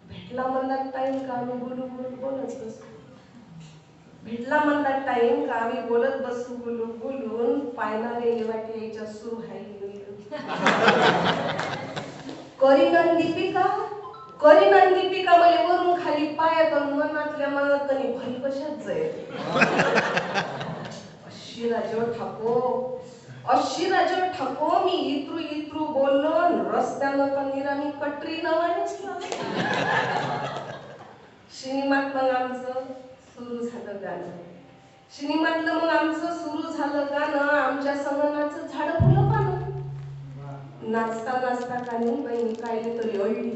भेटला म्हणला टाइम का आम्ही बोलू बोलत बसू, भेटला म्हणला टाइम का आम्ही बोलत बसू बोलून पायनारे येवाटे यायच्या सुरू आहे. करीनान दीपिका मला वरून खाली पायात मनातल्या मनात कणी भारी कशाच जाईल. अशी राजेवर ठाको मी इत्रू बोललो, रस्त्यानं कनीरा मी कटरी नवानेच. सिनेमात मग आमचं सुरू झालं गाणं, सिनेमातलं मग आमचं सुरू झालं गाणं, आमच्या संगनाचं झाड फुलं पानं. नाचता नाचता कानी बहीण कायले तरी अडली,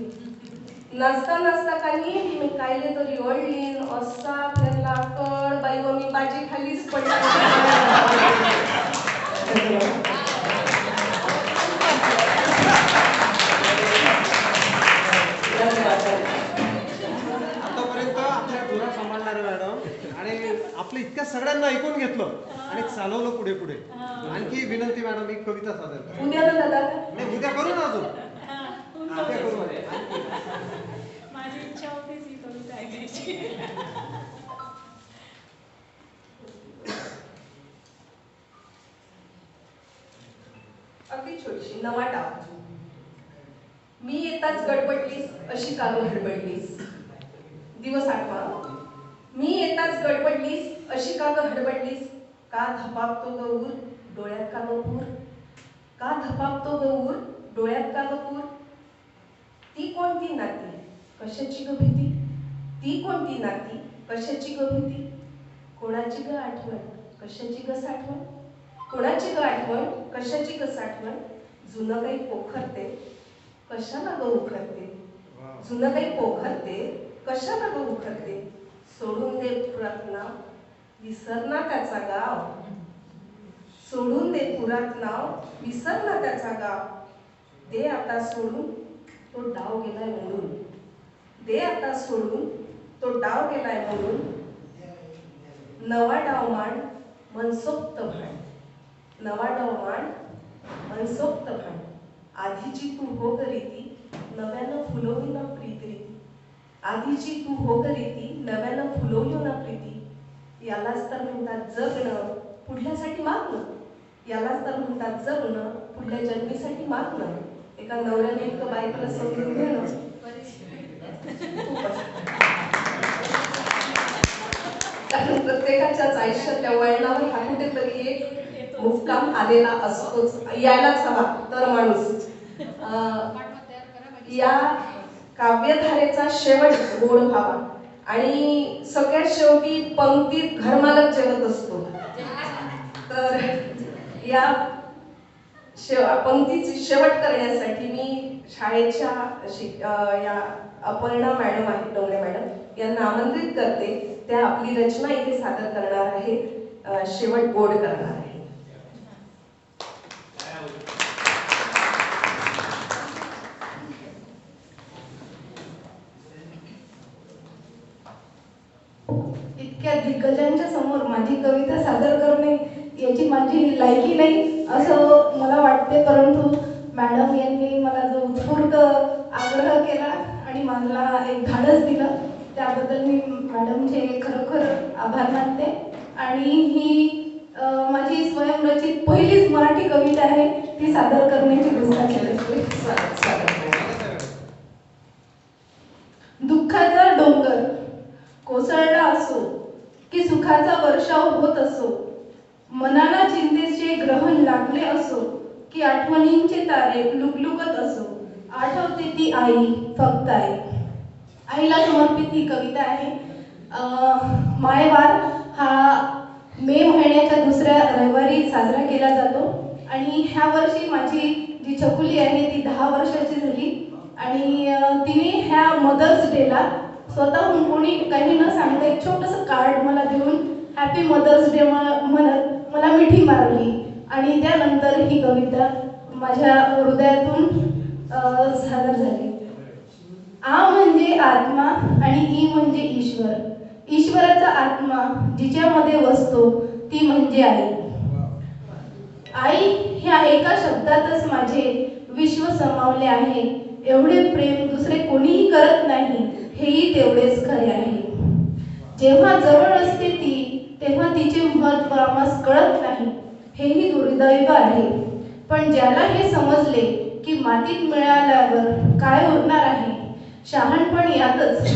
नाचता नाचता काही मी कायले तरी ओढलीन असा फिरला कळ बाई व मी बाजी खालीच
आतापर्यंत आपल्या धुरा सांभाळणारे मॅडम आणि आपलं इतक्या सगळ्यांना ऐकून घेतलं आणि चालवलं पुढे पुढे. आणखी विनंती मॅडम, एक कविता सादर करा.
उद्या ना दादा
नाही, उद्या करू ना अजून. उद्या करू.
माझी इच्छा होतीच ही कविता ऐकायची.
अगदी छोटीशी नवा टाव. मी येताच गडबडलीस अशी का गं हडबडलीस. दिवस आठवा. मी येताच गडबडलीस अशी का गं हडबडलीस. का धपापतो गौर डोळ्यात का गपूर. का धपापतो गौर डोळ्यात का गपूर. ती कोणती नाती कशाची ग भीती. ती कोणती नाती कशाची ग भीती. कोणाची ग आठवण कशाची ग साठवण. कोणाची ग आठवण कशाची ग साठवण. जुनं काही पोखरते कशाला ग उखरते. जुनं काही पोखरते कशाला ग उखरते. सोडून दे पुरात नाव विसर ना त्याचा गाव. सोडून दे पुरात नाव विसर ना त्याचा गाव. दे आता सोडून तो डाव गेलाय म्हणून. दे आता सोडून तो डाव गेलाय म्हणून. नवा डाव मांड मनसोक्त भांड. नवा डाव मांड मनसोक्त भांड. आधीची तू हो ग रीती नव्यानं फुलवली ना प्रीती. आधीची तू हो ग रीती नव्यानं फुलवली ना प्रीती. यालाच तर म्हणतात जगणं पुढल्यासाठी मागणं. यालाच तर म्हणतात जगणं पुढल्या जन्मीसाठी मागणं. एका नवऱ्याने इतकं बायकोला समजून घेणं. कारण प्रत्येकाच्याच आयुष्यातल्या वळणावर हा कुठेतरी एक मुक्काम आलेला असतोच. यायलाच हवा तर माणूस. या काव्यधारेचा शेवट गोड व्हावा आणि सगळ्यात शेवटी पंक्तीत घरमालक जेवत असतो. तर या पंक्तीची शेवट करण्यासाठी मी शाळेच्या या अपर्णा मॅडम आहेत डोंगरे मॅडम यांना आमंत्रित करते. त्या आपली रचना इथे सादर करणार आहेत. शेवट गोड करणार आहे.
इतक्या दिग्गजांच्या समोर माझी कविता सादर करणे याची माझी लायकी नाही असं मला वाटते. परंतु मॅडम यांनी मला जो उत्स्फूर्त आग्रह केला आणि मला एक धाडस दिलं त्याबद्दल मी मॅडमचे खरोखर आभार मानते. आणि ही माझी स्वयंरचित पहिलीच मराठी कविता आहे ती सादर करण्याची गुस्ताखी करते. दुःखाचा डोंगर कोसळला असो की सुखाचा वर्षाव होत असो. मनाला चिंतेचे ग्रहण लागले असो की आठवणींचे तारे लुकलुकत असो. आठवते ती आई फक्त आई. आईला समर्पित ही कविता आहे. मायवार हा मे महिन्याच्या दुसऱ्या रविवारी साजरा केला जातो आणि ह्या वर्षी माझी जी छकुली आहे ती 10 वर्षाची झाली आणि तिने ह्या मदर्स डेला स्वतःहून कोणी काही न सांगता एक छोटंसं कार्ड मला देऊन हॅपी मदर्स डे म्हणत मला मिठी मारली आणि त्यानंतर ही कविता माझ्या हृदयातून सादर झाली. आ म्हणजे आत्मा आणि ई म्हणजे ईश्वर. ईश्वराचा आत्मा जिच्यामध्ये वसतो ती म्हणजे आई. आई ह्या एका शब्दातच माझे विश्व समावले आहे. एवढे प्रेम दुसरे कोणीही करत नाही हेही तेवढेच खरे आहे. जेव्हा जवळ असते ती तेव्हा तिचे महत्त्व आम्हास कळत नाही हेही दुर्दैव आहे. पण ज्याला हे समजले की मातीत मिळाल्यावर काय उरणार आहे. शहाणपण यातच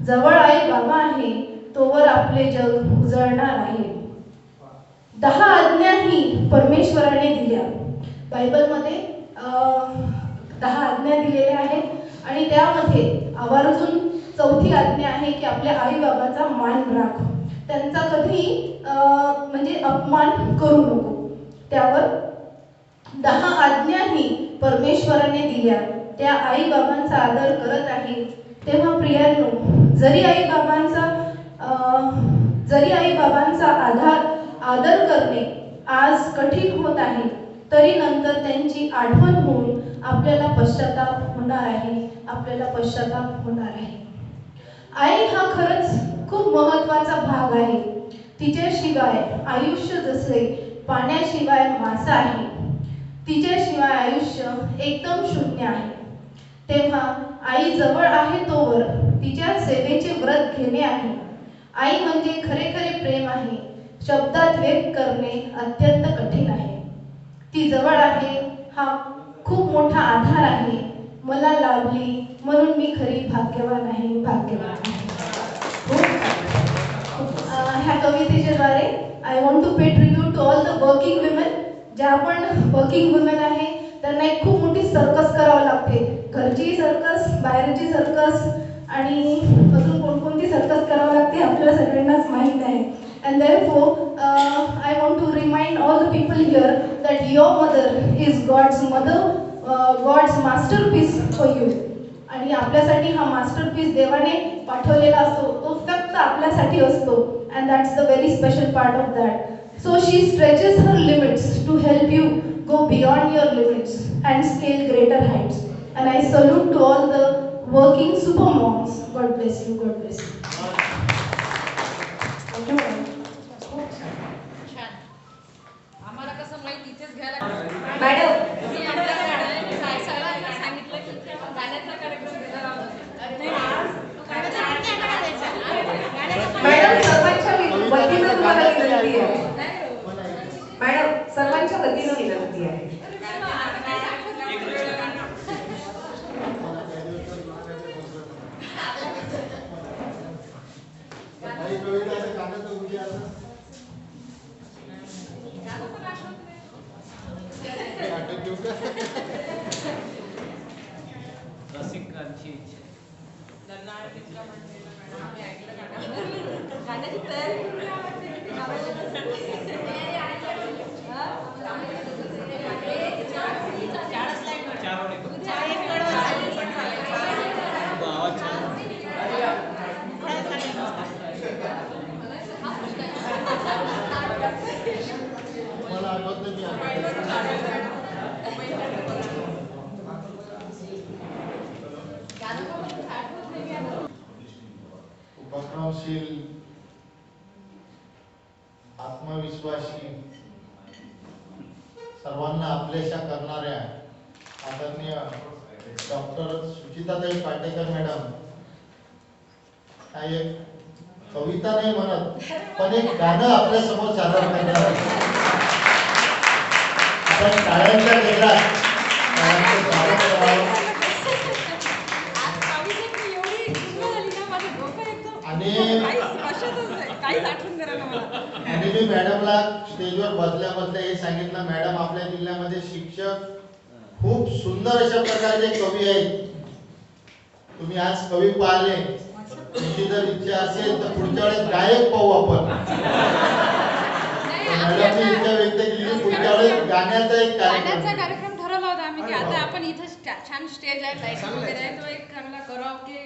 जवळ आई बाबा आहे तोवर आपले जग उजळणार आहे. 10 आज्ञाही परमेश्वराने दिल्या. बायबलमध्ये 10 आज्ञा दिलेल्या आहेत आणि त्यामध्ये आवर्जून 4थी आज्ञा आहे की आपल्या आई बाबाचा मान राख. त्यांचा कधीही म्हणजे अपमान करू नको. त्यावर 10 आज्ञाही परमेश्वराने दिल्या. त्या आई बाबांचा आदर करत आहे. तेव्हा प्रियांनो, जरी आई बाबांचा आदर करणे आज कठीण होत आहे, तरी नंतर त्यांची आठवण होऊन आपल्याला पश्चाताप होणार आहे. आई हा खरंच खूप महत्त्वाचा भाग आहे. तिच्याशिवाय आयुष्य जसे पाण्याशिवाय मासा आहे, तिच्याशिवाय आयुष्य एकदम शून्य आहे. तेव्हा आई जवळ आहे तोवर तिच्या सेवेचे व्रत घेणे आहे. आई म्हणजे खरे प्रेम आहे, शब्दात व्यक्त करणे अत्यंत कठीण आहे. ती जवळ आहे हा खूप मोठा आधार आहे. मला लाभली म्हणून मी खरी भाग्यवान आहे. ह्या कवितेच्या द्वारे I want to pay tribute to all the working women. ज्या आपण वर्किंग वुमेन आहे त्यांना एक खूप मोठी सर्कस करावं लागते. घरची सर्कस, बाहेरची सर्कस आणि अजून कोणकोणती सर्कस करावं लागते आपल्याला सगळ्यांनाच माहीत आहे. And therefore, I want to remind all the people here that your mother is God's mother, God's masterpiece for you. आणि आपल्यासाठी हा मास्टरपीस देवाने पाठवलेला असतो, तो फक्त आपल्यासाठी असतो. And that's the very special part of that. So she stretches her limits to help you go beyond your limits and scale greater heights. And I salute to all the working super moms. God bless you. God bless you. Thank you.
आम्हाला कसं माहिती इथेच घ्यायला
madam,
मी आमच्याकडे सगळ्यांना सांगितलं की गाण्याचा कार्यक्रम घेणार आहोत.
मॅडम सर्वांच्या वतीनं तुम्हाला विनंती आहे. मॅडम सर्वांच्या वतीनं विनंती आहे.
रसिकांची इच्छा.
गाण्याची तयारी करून
उपक्रमशील, आत्मविश्वासी, सर्वांना आपलेशा करणाऱ्या आदरणीय डॉक्टर सुचिताताई पाटेकर मॅडम हा एक कविता नाही म्हणत पण एक गाणं आपल्या समोर सादर करणार आहे. आपण टाळ्यांच्या गजरात आणि मी मॅडमला स्टेजवर बसल्या हे सांगितलं, मॅडम आपल्या जिल्ह्यामध्ये शिक्षक खूप सुंदर अशा प्रकारचे कवी आहेत. तुम्ही आज कवी पाहिले, तुमची जर इच्छा असेल तर पुढच्या वेळेस गायक पाहू आपण. मॅडमची इच्छा व्यक्त केली, पुढच्या वेळेस गाण्याचा एक
कार्यक्रम ठरवला होता आम्ही की आता आपण इथे छान स्टेज आहे, लाईटिंग वगैरे आहे, तो एक चांगला कराओके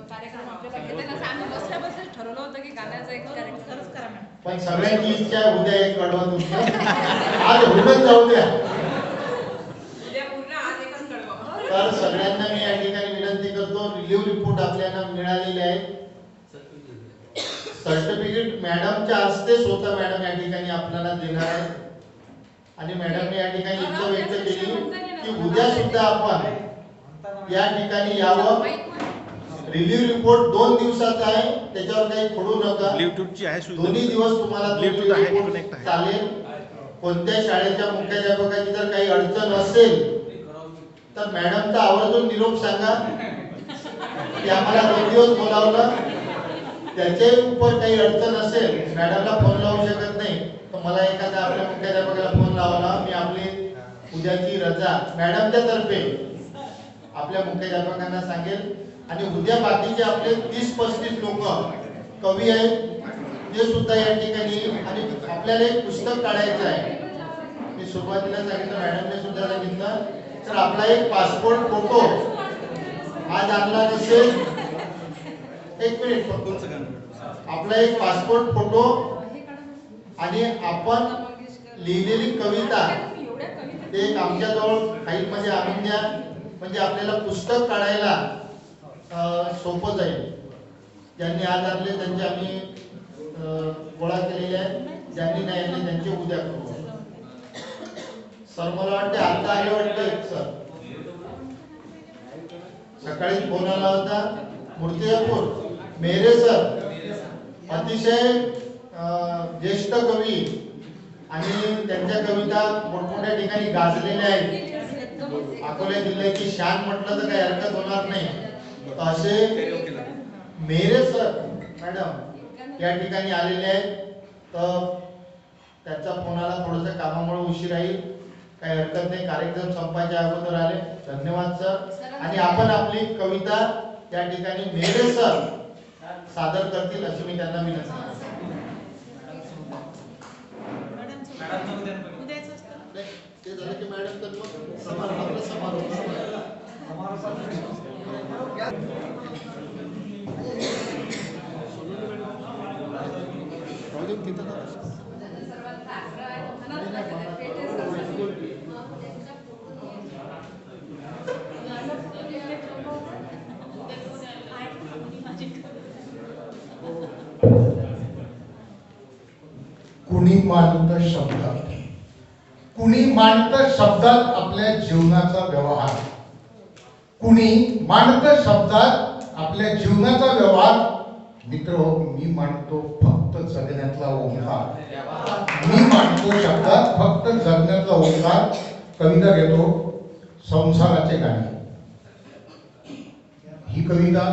कार्यक्रम आपल्याला घेता येईल. आम्ही बसल्या ठरवलं होतं की गाण्याचा एक कार्यक्रम खरंच करा मॅडम.
पण सगळ्यांची इच्छा उद्या एक कडवा तुमचं आज होऊनच जाऊ द्या. तर सगळ्यांना मी या ठिकाणी विनंती करतो, रिलीव्ह रिपोर्ट आपल्याला मिळालेले आहेत. सर्टिफिकेट मॅडमच्या हस्ते स्वतः मॅडम या ठिकाणी आपल्याला देणार आहेत. आणि मॅडमने या ठिकाणी इच्छा व्यक्त केली की उद्या सुद्धा आपण या ठिकाणी यावं. रिव्ह्यू रिपोर्ट 2 दिवसाचा आहे, त्याच्यावर काही खोडू नका.
ब्लूटूथची आहे सुविधा,
दोन्ही दिवस तुम्हाला
ब्लूटूथ आहे, कनेक्ट आहे.
चालेल. कोणत्या शाळेच्या मुख्याध्यापकाची जर काही अडचण असेल तर मॅडमचा आवर्जून निरोप सांगा की आम्हाला 2 दिवस बोलावलं. त्याच्या उपर काही अडचण असेल, मॅडमला फोन लावू शकत नाही तर मला एखाद्या आपल्या मुख्याध्यापकाला फोन लावला, मी आपली उद्याची रजा मॅडमच्या तर्फे आपल्या मुख्याध्यापकांना सांगेल. आणि उद्या बाकीचे आपले 30-35 लोक कवी आहेत ते सुद्धा या ठिकाणी. आणि आपल्याला एक पुस्तक काढायचं आहे. मी सुरुवातीला सांगितलं, मॅडमने सुद्धा सांगितलं, तर आपला एक पासपोर्ट फोटो आज आणला नसेल एक मिनिट फक्त. आपला एक पासपोर्ट फोटो आणि आपण लिहिलेली कविता ते एक आमच्याजवळ फाईल मध्ये आणून द्या, म्हणजे आपल्याला पुस्तक काढायला सोपं जाईल. ज्यांनी आज आणले त्यांचे आम्ही गोळा केलेले आहेत, ज्यांनी नाही आणले त्यांचे उद्या करू. सर मला वाटते आता आले वाटते सर, सकाळी फोन आला होता मूर्तिजापूर मेरे सर, अतिशय ज्येष्ठ कवी आणि त्यांच्या कविता मोठमोठ्या ठिकाणी गाजलेल्या आहेत. अकोला जिल्ह्याची शान म्हटलं तर काही हरकत होणार नाही. असे मेरे सर मॅडम या ठिकाणी आलेले आहेत. तर त्यांचा फोनाला थोडंसं कामामुळे उशीर राहील, काही हरकत नाही. कार्यक्रम संपायच्या अगोदर आले. धन्यवाद सर. आणि आपण आपली कविता या ठिकाणी मेरे सर सादर करतील अशी मी त्यांना विनंती करतो. ते झालं की मॅडम तर मग समारोप
कुणी मांडत शब्दात, कुणी मांडत शब्दात आपल्या जीवनाचा व्यवहार, कुणी मांडत शब्दात आपल्या जीवनाचा व्यवहार. मित्र मी मांडतो फक्त जगण्यातला ओंकार, मी मांडतो शब्दात फक्त जगण्यातला ओंकार. कविता घेतो संसाराचे गाणे. ही कविता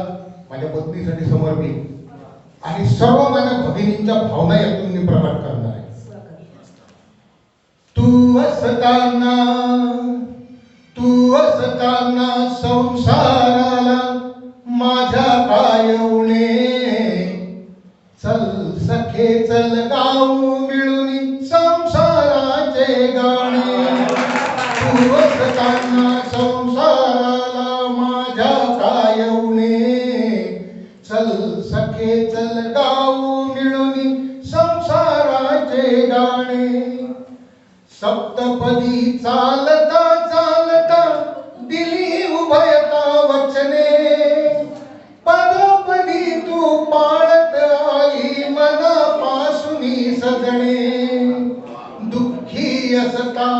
माझ्या पत्नीसाठी समर्पित आणि सर्व माझ्या भगिनींच्या भावना यातून मी प्रकट करणार आहे. तू असताना संसाराला माझ्या काय उणे, चल सखे चल गाऊ मिळून संसाराचे गाणे. तू असताना संसाराला माझ्या काय उणे, चल सखे चल गाऊ मिळून संसाराचे गाणे. सप्तपदी चालता चालता दिली उभयता वचने, पदोपदी तू पाळत आई मनापासून सजणे. दुःखी असता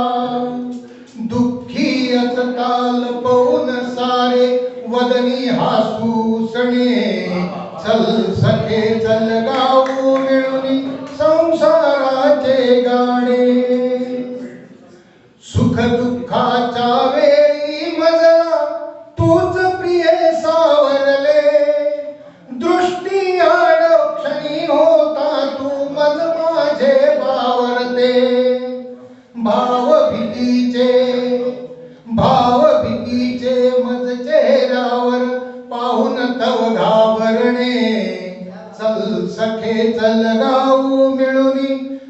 लपवून सारे वदनी हासू सणे. चल सखे चल गाऊ मिळून संसाराचे गाणे. सुख दुःखाच्या वेळी मजला तूच प्रिय सावरले, दृष्टी आड क्षणी होता तू मन माझे बावरते. भावभीतीचे मज चेहऱ्यावर पाहून तव घाबरणे. चल सखे चल गाऊ मिळून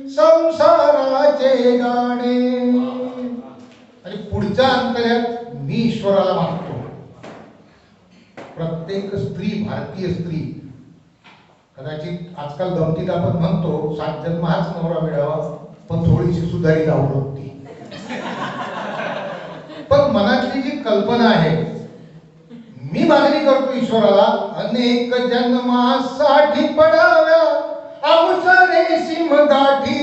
संसाराचे गाणे. आणि पुढच्या अंतर्यात मी ईश्वराला मागतो, प्रत्येक स्त्री भारतीय स्त्री, कदाचित आजकाल गमतीत आपण म्हणतो 7 जन्म हाच नवरा मिळावा, पण थोडीशी सुधारित आवडती. पण मनातली जी कल्पना आहे, मी मागणी करतो ईश्वराला, अनेक जन्मासाठी पडाव्या आमच्या रेशीम गाठी.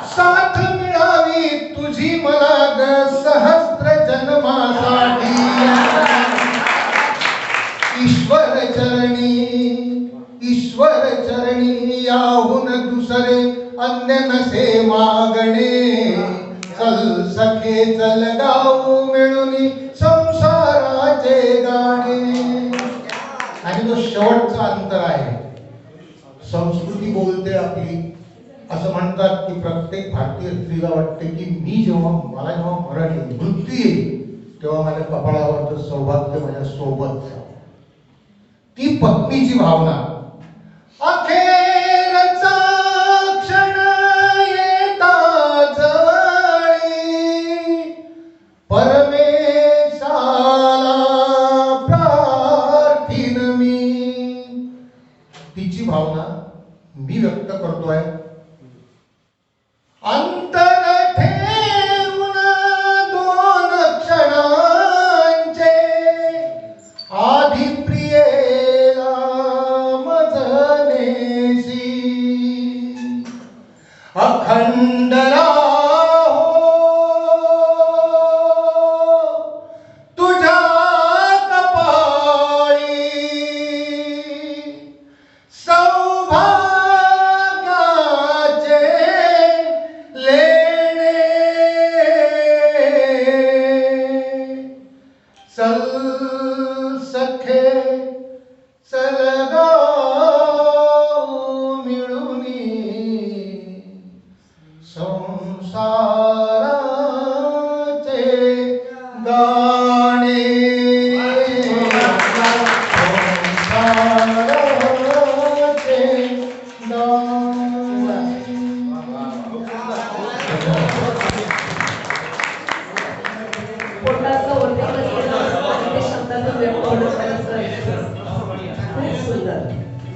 साथ मिळावी तुझी मला ग सहस्त्र जन्मासाठी. ईश्वर चरणी याहून दुसरे अन्य नसे मागणे. चल सखे चल गाऊ मिळून संसाराचे गाणे. आणि तो शेवटचा अंतर आहे. संस्कृती बोलते आपली, असं म्हणतात की प्रत्येक भारतीय स्त्रीला वाटते की मला जेव्हा मरण येईल, मृत्यू येईल, तेव्हा माझ्या कपाळावरचं सौभाग्य माझ्या सोबत. ती पत्नीची भावना. अखेरचा क्षण येता जवळी, परमेशाला प्रार्थीन मी. चल सखे चल ग मिळूनी संसाराचे गाणे संसाराचे
पोटातलं ओरडलं गेलं आणि ते शब्दातून व्यक्त होणं खरंच खूप सुंदर,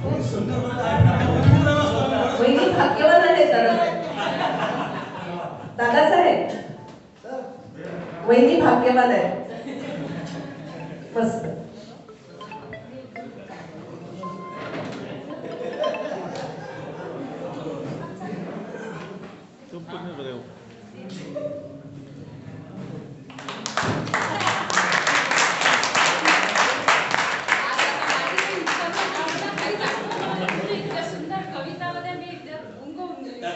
खूप सुंदर. वहिनी भाग्यवान आहे तर दादासाहेब, वहिनी भाग्यवान आहे. मस्त.
इतक्या सुंदर कवितामध्ये मी गुंगवून गेले.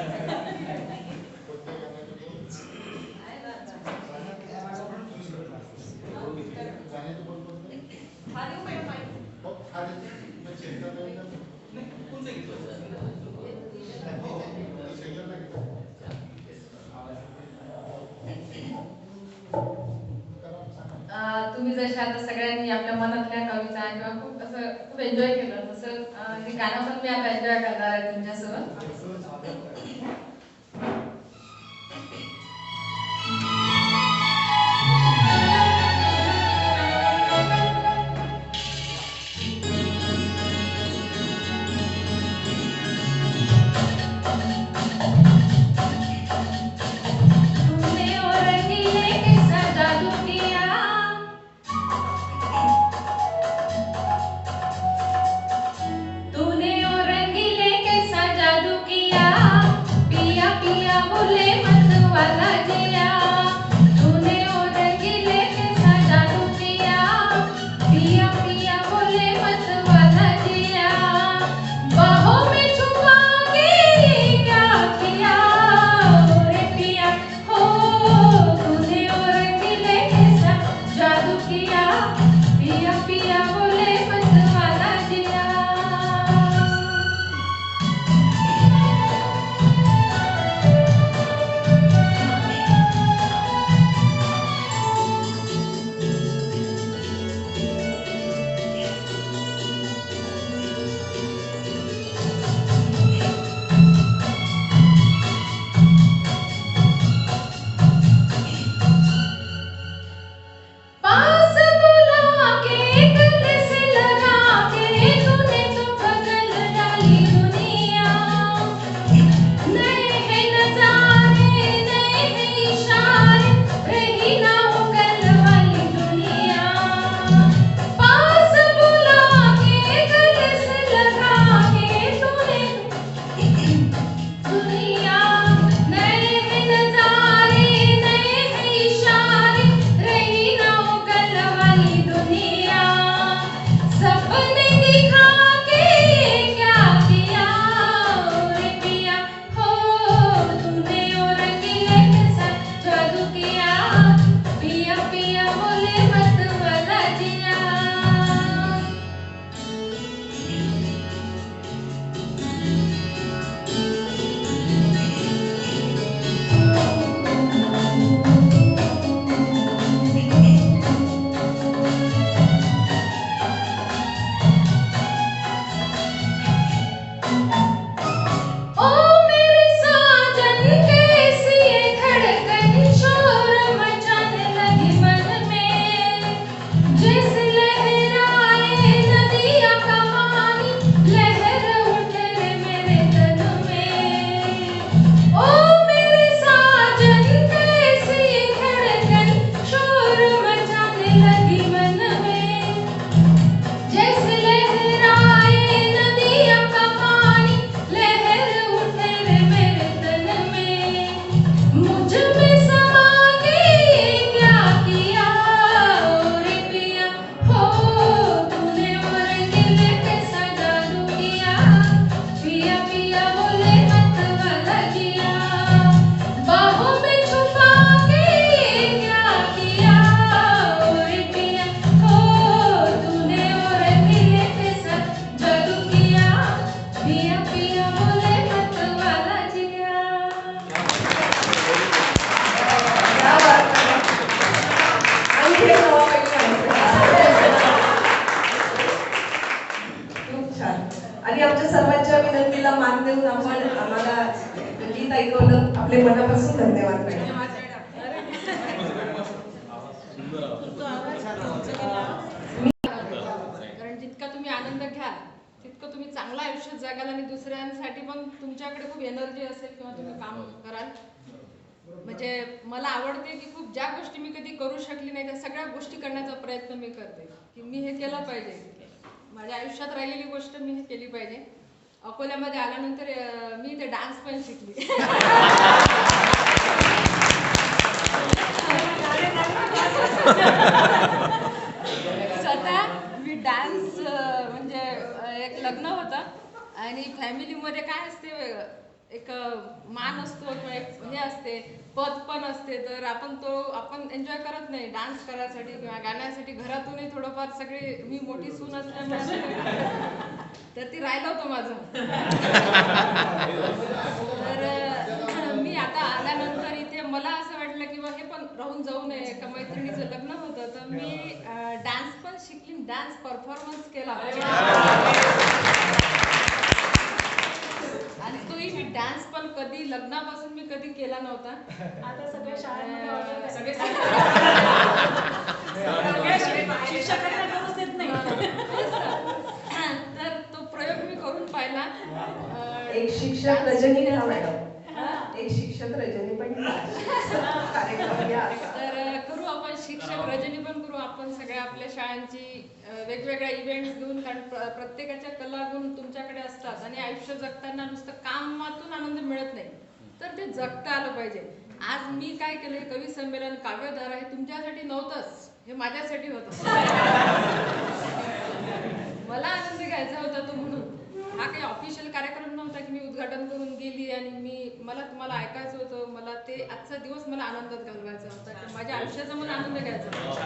तुम्ही जसे आता सगळ्यांनी आपल्या मनातल्या कविता किंवा खूप असं खूप एन्जॉय केलं, तसं हे गाणं पण मी आता एन्जॉय करणार आहे तुमच्यासोबत. तूने ओ रंगीले कैसा जादू किया
ऐकवलं. आपले मनापासून धन्यवाद मॅडम.
कारण जितका तुम्ही आनंद घ्याल तितकं तुम्ही चांगलं आयुष्य जगाल आणि दुसऱ्यांसाठी पण तुमच्याकडे खूप एनर्जी असेल किंवा तुम्ही काम कराल. म्हणजे मला आवडते की खूप ज्या गोष्टी मी कधी करू शकली नाही त्या सगळ्या गोष्टी करण्याचा प्रयत्न मी करते की मी हे केलं पाहिजे. माझ्या आयुष्यात राहिलेली गोष्ट मी हे केली पाहिजे. अकोल्यामध्ये आल्यानंतर मी ते डान्स पण शिकली. स्वतः मी डान्स म्हणजे एक लग्न होतं आणि फॅमिलीमध्ये काय असते एक मान असतो किंवा एक हे असते पद पण असते तर आपण एन्जॉय करत नाही डान्स करायसाठी किंवा गाण्यासाठी. घरातूनही थोडंफार सगळी मी मोठी सून असल्यामुळे तर ती राहिलं होतं माझं. तर मी आता आल्यानंतर इथे मला असं वाटलं की हे पण राहून जाऊ नये. एका मैत्रिणीचं लग्न होतं तर मी डान्स पण शिकली, डान्स परफॉर्मन्स केला आणि तोही मी डान्स पण कधी लग्नापासून मी कधी केला नव्हता. आता सगळ्या शाळांमध्ये शिक्षकांना करूच देत नाही. तर तो प्रयोग मी करून पाहिला.
एक शिक्षक रजनी मॅडम, एक शिक्षक रजनी पण कार्यक्रम या
तर करू आपण शिक्षक रजनी पण करू आपण सगळ्या आपल्या शाळांची वेगवेगळ्या इव्हेंट्स घेऊन. कारण प्रत्येकाच्या कलागुण तुमच्याकडे असतात आणि आयुष्य जगताना नुसतं कामातून आनंद मिळत नाही तर ते जगता आलं पाहिजे. आज मी काय केलं कवी संमेलन काव्यधारा हे तुमच्यासाठी नव्हतंच, हे माझ्यासाठी होतं. मला आनंद घ्यायचा होता तो म्हणून. हा काही ऑफिशियल कार्यक्रम नव्हता की मी उद्घाटन करून गेली आणि मला तुम्हाला ऐकायचं होतं. मला ते आजचा दिवस मला आनंदात घालवायचा होता की माझ्या आयुष्याचा मला आनंद घ्यायचा होता.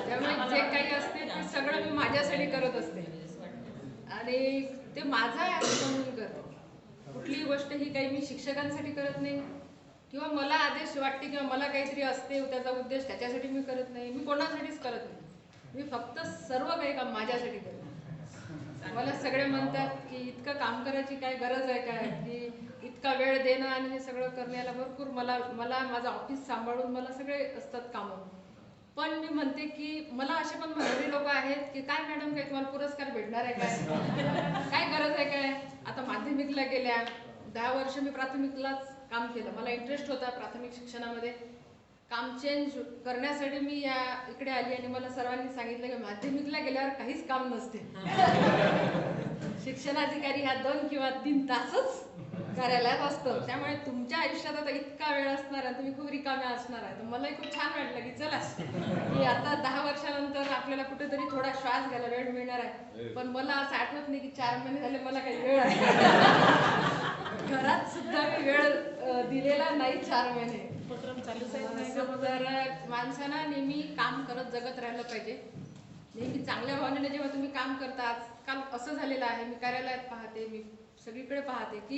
त्यामुळे जे काही असते ते सगळं मी माझ्यासाठी करत असते आणि ते माझं आहे असं म्हणून करते. कुठलीही गोष्ट ही काही मी शिक्षकांसाठी करत नाही किंवा मला आदेश वाटते किंवा मला काहीतरी असते त्याचा उद्देश त्याच्यासाठी मी करत नाही. मी कोणासाठीच करत नाही. मी फक्त सर्व काही काम माझ्यासाठी करते. मला सगळे म्हणतात की इतकं काम करायची काय गरज आहे काय की इतका वेळ देणं आणि हे सगळं करण्याला भरपूर मला माझं ऑफिस सांभाळून मला सगळे असतात कामं. पण मी म्हणते की मला असे पण म्हणणारे लोक आहेत की काय मॅडम काय तुम्हाला पुरस्कार भेटणार आहे काय गरज आहे काय. आता माध्यमिकला गेल्या 10 वर्ष मी प्राथमिकलाच काम केलं. मला इंटरेस्ट होता प्राथमिक शिक्षणामध्ये. काम चेंज करण्यासाठी मी इकडे आली आणि मला सर्वांनी सांगितलं की माध्यमिकला गेल्यावर काहीच काम नसते. शिक्षणाधिकारी हा 2 किंवा 3 तासच कार्यालयात असतं. त्यामुळे तुमच्या आयुष्यात आता इतका वेळ असणार आहे तुम्ही खूप रिकाम्या असणार आहे. तर मलाही खूप छान वाटलं की चला की आता 10 वर्षानंतर आपल्याला कुठेतरी थोडा श्वास घ्यायला वेळ मिळणार आहे. पण मला असं आठवत नाही की 4 महिने झाले मला काही वेळ आहे. घरात सुद्धा मी वेळ दिलेला नाही 4 महिने. तर माणसानं नेहमी काम करत जगत राहिलं पाहिजे. नेहमी चांगल्या भावनेने जेव्हा तुम्ही काम करता. आजकाल असं झालेलं आहे मी कार्यालयात पाहते मी सगळीकडे पाहते की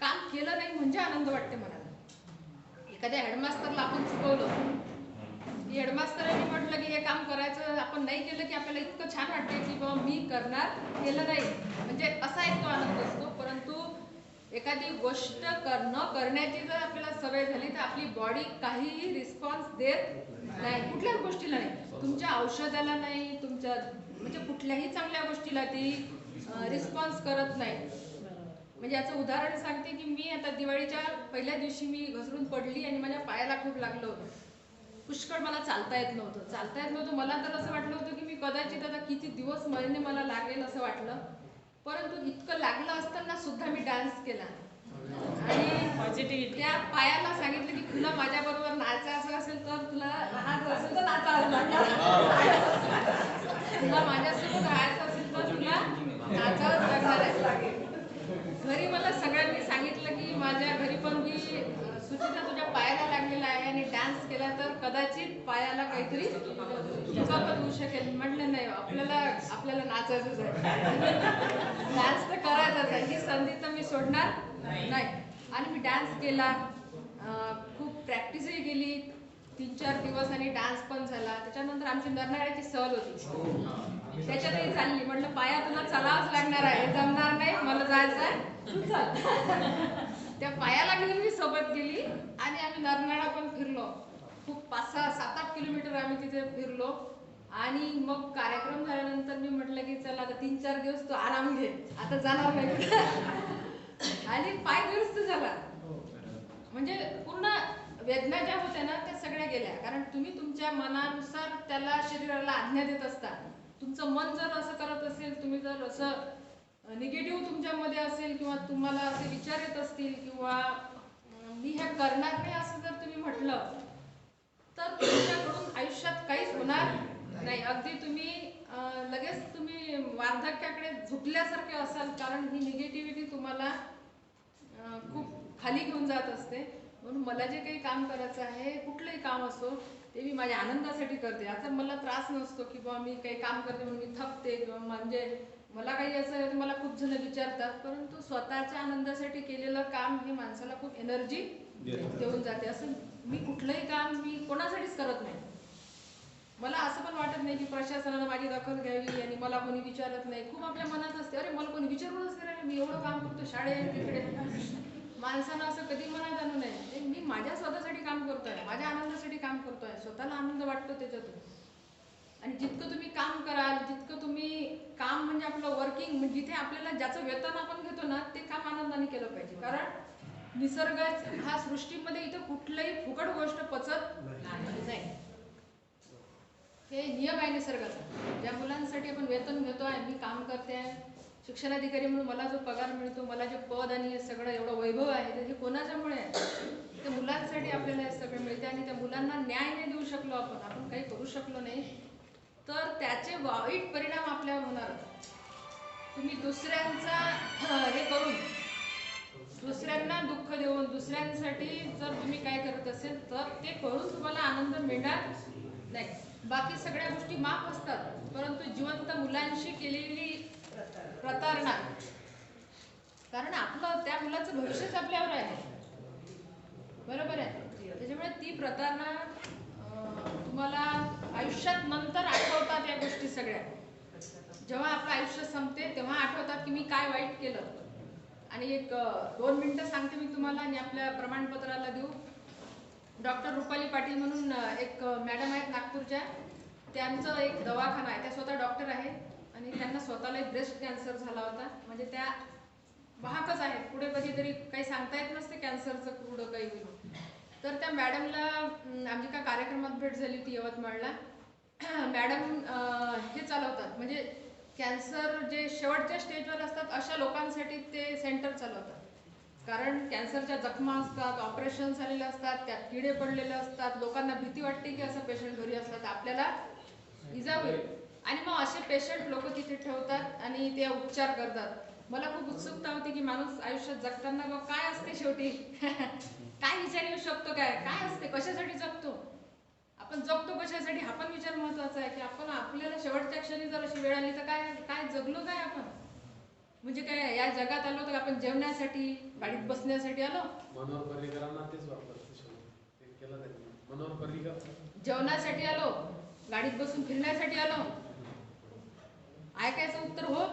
काम केलं नाही म्हणजे आनंद वाटते मनाला. एखाद्या हेडमास्टरला आपण शिकवलं की हेडमास्टरांनी म्हटलं की हे काम करायचं आपण नाही केलं की आपल्याला इतकं छान वाटते की बाबा मी करणार केलं नाही म्हणजे असा एक तो आनंद असतो. परंतु एखादी गोष्ट न करण्याची जर आपल्याला सवय झाली तर आपली बॉडी काहीही रिस्पॉन्स देत नाही कुठल्याच गोष्टीला नाही. तुमच्या औषधाला नाही तुमच्या म्हणजे कुठल्याही चांगल्या गोष्टीला ती रिस्पॉन्स करत नाही. म्हणजे याचं उदाहरण सांगते की मी आता दिवाळीच्या पहिल्या दिवशी मी घसरून पडली आणि माझ्या पायाला खूप लागलं होतं. पुष्कळ मला चालता येत नव्हतं. मला तर असं वाटलं होतं की मी कदाचित आता किती दिवस महिने मला लागेल असं वाटलं. परंतु इतकं लागलं असताना सुद्धा मी डान्स केला आणि त्या पायाला सांगितलं की तुला माझ्याबरोबर नाचायचं असेल तर तुला राहायचं असेल तर नाचावं लागेल. तुला माझ्यासोबत राहायचं असेल तर तुला नाचावंच लागणार आहे. घरी मला सगळ्यांनी सांगितलं की माझ्या घरी पण मी सुचिता तुझ्या पायाला लागलेला आहे आणि डान्स केला तर कदाचित पायाला काहीतरी दुखापत होऊ शकेल. म्हटलं नाही आपल्याला नाचायचंच आहे. डान्स तर करायचाच आहे. ही संधी तर मी सोडणार नाही. आणि मी डान्स केला. खूप प्रॅक्टिसही केली 3-4 दिवस आणि डान्स पण झाला. त्याच्यानंतर आमची नरनाळ्याची सहल होती. त्याच्यातही चालली. म्हटलं पाया तुला चलावंच लागणार आहे, हे जमणार नाही, मला जायचं आहे, तू चल. त्या पायाला घेऊन मी सोबत गेली आणि आम्ही नरनाळा पण फिरलो. खूप 5-6, 7-8 किलोमीटर आम्ही तिथे फिरलो. आणि मग कार्यक्रम झाल्यानंतर मी म्हटलं की चला आता 3-4 दिवस तू आराम घे, आता जाणार नाही. आणि पाय दुरुस्त झाला. म्हणजे पूर्ण वेदना ज्या होत्या ना त्या सगळ्या गेल्या. कारण तुम्ही तुमच्या मनानुसार त्याला शरीराला आज्ञा देत असता. तुमचं मन जर असं करत असेल, तुम्ही जर असं निगेटिव्ह तुमच्यामध्ये असेल किंवा तुम्हाला असे विचार येत असतील किंवा मी हे करणार नाही असं जर तुम्ही म्हटलं तर तुमच्याकडून आयुष्यात काहीच होणार नाही. अगदी तुम्ही लगेच तुम्ही वार्धक्याकडे झुकल्यासारखे असाल. कारण ही निगेटिव्हिटी तुम्हाला खूप खाली घेऊन जात असते. म्हणून मला जे काही काम करायचं आहे, कुठलंही काम असो, ते मी माझ्या आनंदासाठी करते. आता मला त्रास नसतो की बाबा मी काही काम करते म्हणून मी थकते किंवा म्हणजे मला काही असं मला खूप जण विचारतात. परंतु स्वतःच्या आनंदासाठी केलेलं काम हे माणसाला खूप एनर्जी देऊन जाते. असं मी कुठलंही काम मी कोणासाठीच करत नाही. मला असं पण वाटत नाही की प्रशासनानं माझी दखल घ्यावी आणि मला कोणी विचारत नाही. खूप आपल्या मनात असते, अरे मला कोणी विचारूनच करायला, मी एवढं काम करतो शाळेत तिकडे. माणसानं असं कधी मनात आणू नये. मी माझ्या स्वतःसाठी काम करतोय, माझ्या आनंदासाठी काम करतोय, स्वतःला आनंद वाटतो त्याच्यातून. आणि जितकं तुम्ही काम कराल, जितकं तुम्ही काम म्हणजे आपलं वर्किंग, जिथे आपल्याला ज्याचं वेतन आपण घेतो ना ते काम आनंदाने केलं पाहिजे. कारण निसर्ग हा सृष्टीमध्ये इथं कुठलंही फुकट गोष्ट पचत नाही. हे नियम आहे निसर्गाचा. ज्या मुलांसाठी आपण वेतन घेतोय, मी काम करते आहे, शिक्षणाधिकारी म्हणून मला जो पगार मिळतो, मला जे पद आणि हे सगळं एवढं वैभव आहे, ते कोणाच्यामुळे आहे? ते मुलांसाठी आपल्याला हे सगळं मिळते. आणि त्या मुलांना न्याय नाही देऊ शकलो आपण काही करू शकलो नाही, तर त्याचे वाईट परिणाम आपल्यावर होणार. तुम्ही दुसऱ्यांचा हे करून, दुसऱ्यांना दुःख देऊन, दुसऱ्यांसाठी जर तुम्ही काय करत असेल तर ते करून तुम्हाला आनंद मिळणार नाही. बाकी सगळ्या गोष्टी माफ असतात, परंतु जिवंत मुलांशी केलेली प्रतारणा, कारण आपलं त्या मुलाचं भविष्यच आपल्यावर आहे, बरोबर आहे. त्याच्यामुळे ती प्रतारणा तुम्हाला आयुष्यात नंतर आठवतात. या गोष्टी सगळ्या जेव्हा आपलं आयुष्य संपते तेव्हा आठवतात की मी काय वाईट केलं. आणि एक 2 मिनिटं सांगते मी तुम्हाला आणि आपल्या प्रमाणपत्राला देऊ. डॉक्टर रुपाली पाटील म्हणून एक मॅडम आहेत नागपूरच्या, त्यांचं एक दवाखाना आहे, त्या स्वतः डॉक्टर आहेत आणि त्यांना स्वतःला एक ब्रेस्ट कॅन्सर झाला होता. म्हणजे त्या वाहकच आहेत, पुढे कधीतरी काही सांगता येत नसते कॅन्सरचं पुढं काही होईल. तर त्या मॅडमला आमची का कार्यक्रमात भेट झाली होती यवतमाळला. मॅडम हे चालवतात, म्हणजे कॅन्सर जे शेवटच्या स्टेजवर असतात अशा लोकांसाठी ते सेंटर चालवतात. कारण कॅन्सरच्या जखमा असतात, ऑपरेशन झालेले असतात, त्यात किडे पडलेले असतात, लोकांना भीती वाटते की असं पेशंट घरी असतात आपल्याला इजा होईल, आणि मग असे पेशंट लोक तिथे ठेवतात आणि ते उपचार करतात. मला खूप उत्सुकता होती की माणूस आयुष्यात जगताना मग काय असते शेवटी काय विचार येऊ शकतो, काय असते, कशासाठी जगतो, आपण जगतो कशासाठी, हा पण विचार महत्वाचा आहे. की आपण आपल्याला शेवटच्या क्षणी जर अशी वेळ आली तर काय जगलो काय आपण, म्हणजे काय या जगात आलो तर आपण जेवण्यासाठी, गाडीत बसण्यासाठी आलो.
मनोहर पर्रीकरांना तेच वापरते, मनोहर पर्रीकर
जेवणासाठी आलो, गाडीत बसून फिरण्यासाठी आलो, ऐकायचं उत्तर हो